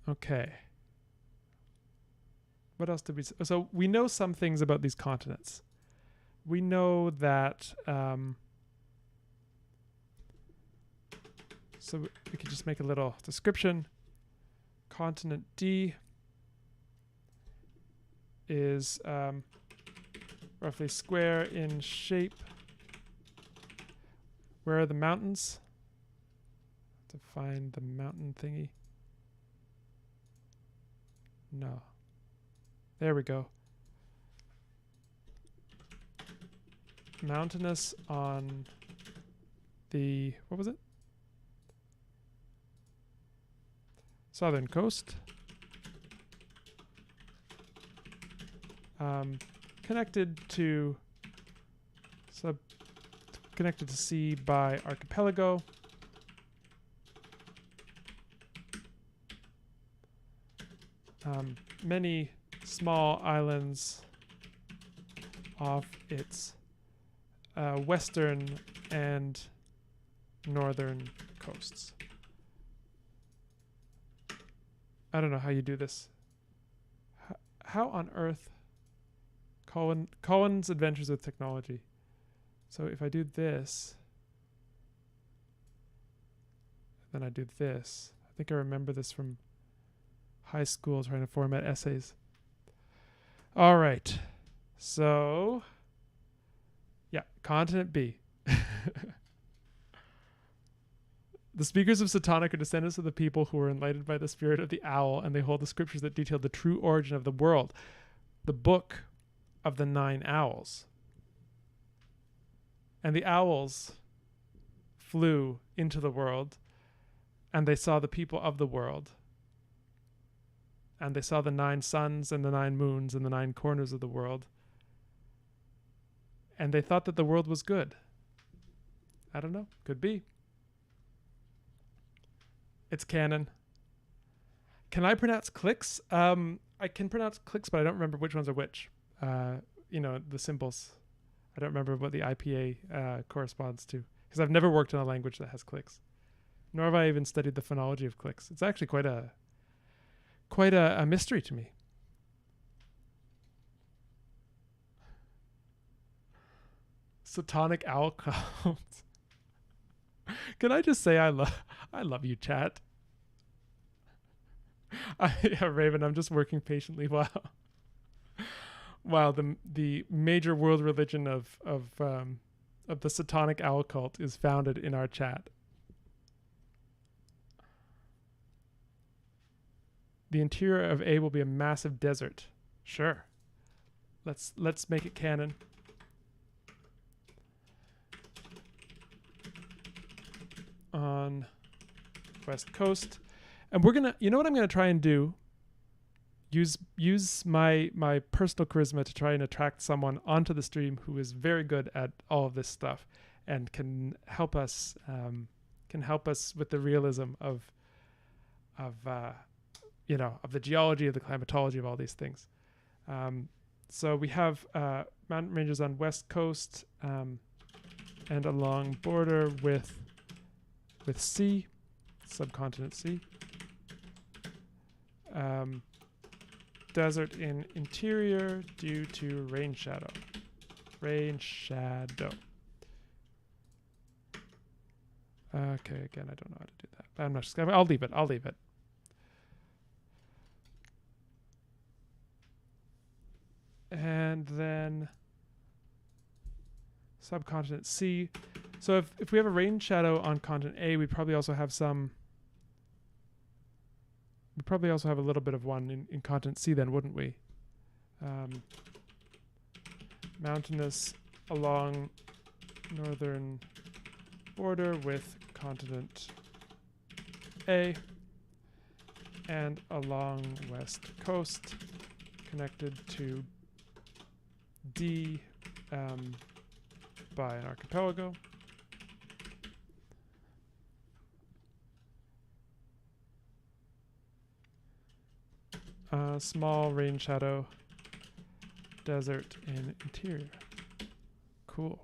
Okay. What else did we say? So we know some things about these continents. We know that, so we could just make a little description. Continent D is roughly square in shape. Where are the mountains? To find the mountain thingy. No. There we go. Mountainous on the, what was it? Southern coast. Connected to sea by archipelago. Many small islands off its western and northern coasts. I don't know how you do this. How on earth? Colin's Adventures with Technology. So if I do this, then I do this. I think I remember this from high school trying to format essays. All right. So, continent B. The speakers of Tectonic are descendants of the people who were enlightened by the spirit of the owl, and they hold the scriptures that detail the true origin of the world. The book of the 9 owls. And the owls flew into the world, and they saw the people of the world. And they saw the 9 suns and the 9 moons and the 9 corners of the world. And they thought that the world was good. I don't know. Could be. It's canon. Can I pronounce clicks? I can pronounce clicks, but I don't remember which ones are which. The symbols. I don't remember what the IPA corresponds to, because I've never worked in a language that has clicks, nor have I even studied the phonology of clicks. It's actually quite a mystery to me. Tectonic owl counts. Can I just say I love you, chat. Raven, I'm just working patiently while the major world religion of the Tectonic owl cult is founded in our chat. The interior of A will be a massive desert. Sure. Let's make it canon. On west coast, and we're gonna, what I'm gonna try and do, use my personal charisma to try and attract someone onto the stream who is very good at all of this stuff and can help us with the realism of the geology, of the climatology, of all these things. So we have mountain ranges on west coast and along border with C, subcontinent C. Desert in interior due to rain shadow. Rain shadow. Okay, again, I don't know how to do that. But I'm not just gonna, I'll leave it. And then subcontinent C. So if we have a rain shadow on continent A, we probably also have some. We probably also have a little bit of one in continent C then, wouldn't we? Mountainous along northern border with continent A and along west coast connected to D by an archipelago. Small rain shadow desert in interior. Cool.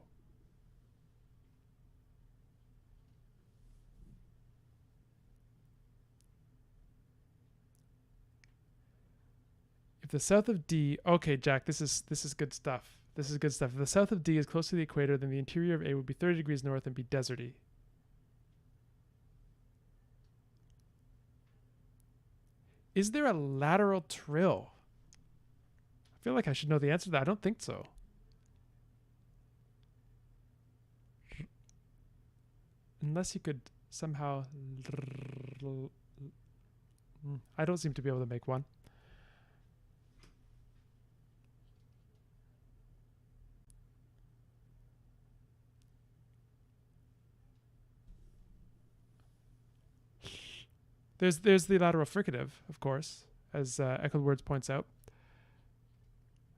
If the south of D, okay, Jack, this is good stuff. This is good stuff. If the south of D is close to the equator, then the interior of A would be 30 degrees north and be deserty. Is there a lateral trill? I feel like I should know the answer to that. I don't think so. Unless you could somehow... I don't seem to be able to make one. There's the lateral fricative, of course, as Ecclesworth points out.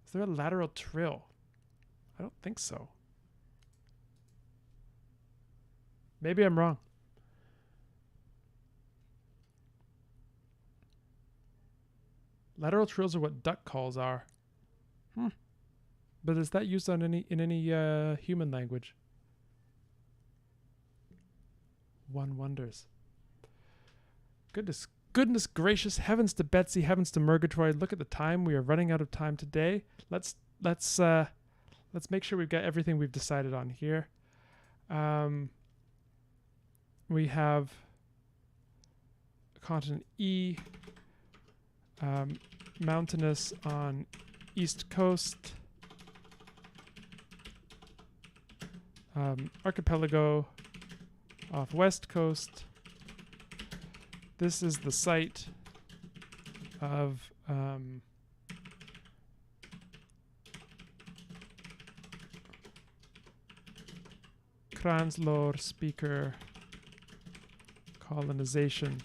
Is there a lateral trill? I don't think so. Maybe I'm wrong. Lateral trills are what duck calls are. But is that used on any human language? One wonders. Goodness gracious, heavens to Betsy, heavens to Murgatroyd. Look at the time. We are running out of time today. Let's make sure we've got everything we've decided on here. We have continent E, mountainous on east coast, archipelago off west coast. This is the site of Kranslor speaker colonization.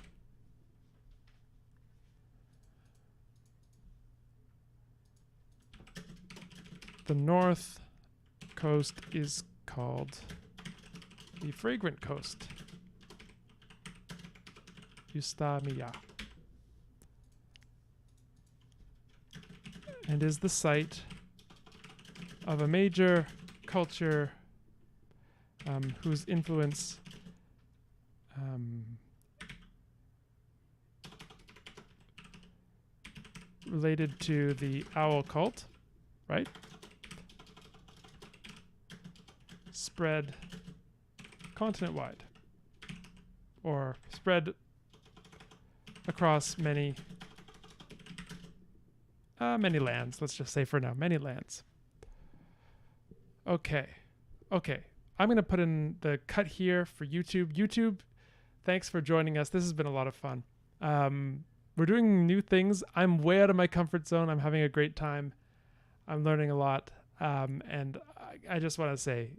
The north coast is called the Fragrant Coast. Ustamia. And is the site of a major culture whose influence related to the owl cult, right? Spread continent-wide, or spread across many lands. Let's just say for now, many lands. Okay. I'm going to put in the cut here for YouTube. YouTube, thanks for joining us. This has been a lot of fun. We're doing new things. I'm way out of my comfort zone. I'm having a great time. I'm learning a lot. And I just want to say,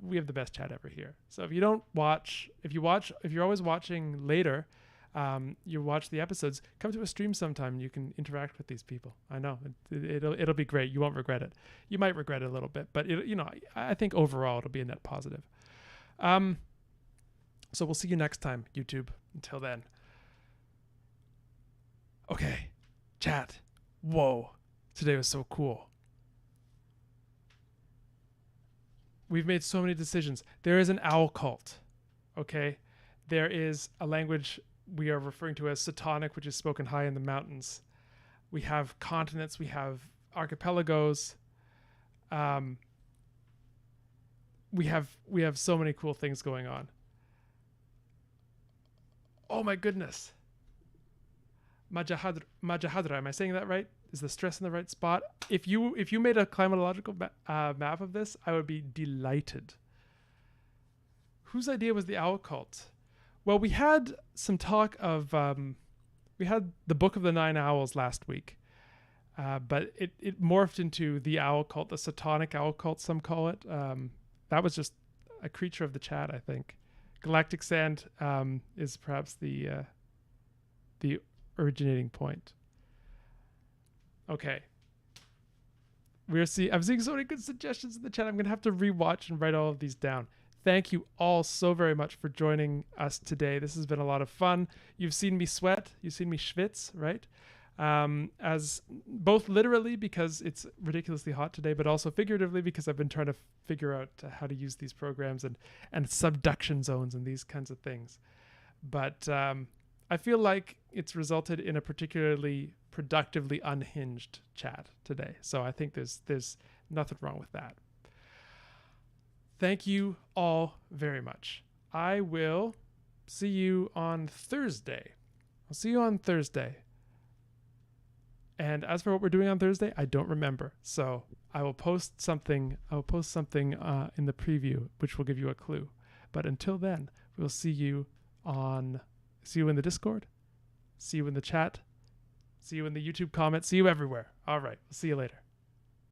we have the best chat ever here. So if you're always watching later, you watch the episodes, come to a stream sometime and you can interact with these people. I know it'll be great. You won't regret it. You might regret it a little bit, but I think overall it'll be a net positive. So we'll see you next time, YouTube. Until then. Okay, chat. Whoa, today was so cool. We've made so many decisions. There is an owl cult. Okay, there is a language we are referring to as tectonic, which is spoken high in the mountains. We have continents, we have archipelagos. We have so many cool things going on. Oh my goodness. Majahadra, am I saying that right? Is the stress in the right spot? If you made a climatological map of this, I would be delighted. Whose idea was the owl cult? Well, we had some talk of we had the Book of the Nine Owls last week, but it morphed into the owl cult, the tectonic owl cult, some call it. That was just a creature of the chat, I think. Galactic Sand is perhaps the originating point. Okay. I'm seeing so many good suggestions in the chat. I'm going to have to rewatch and write all of these down. Thank you all so very much for joining us today. This has been a lot of fun. You've seen me sweat. You've seen me schwitz, right? As both literally because it's ridiculously hot today, but also figuratively because I've been trying to figure out how to use these programs and subduction zones and these kinds of things. But I feel like it's resulted in a particularly productively unhinged chat today. So I think there's nothing wrong with that. Thank you all very much. I will see you on Thursday. I'll see you on Thursday. And as for what we're doing on Thursday, I don't remember. So I will post something. In the preview, which will give you a clue. But until then, we'll see you in the Discord, see you in the chat, see you in the YouTube comments, see you everywhere. All right. We'll see you later.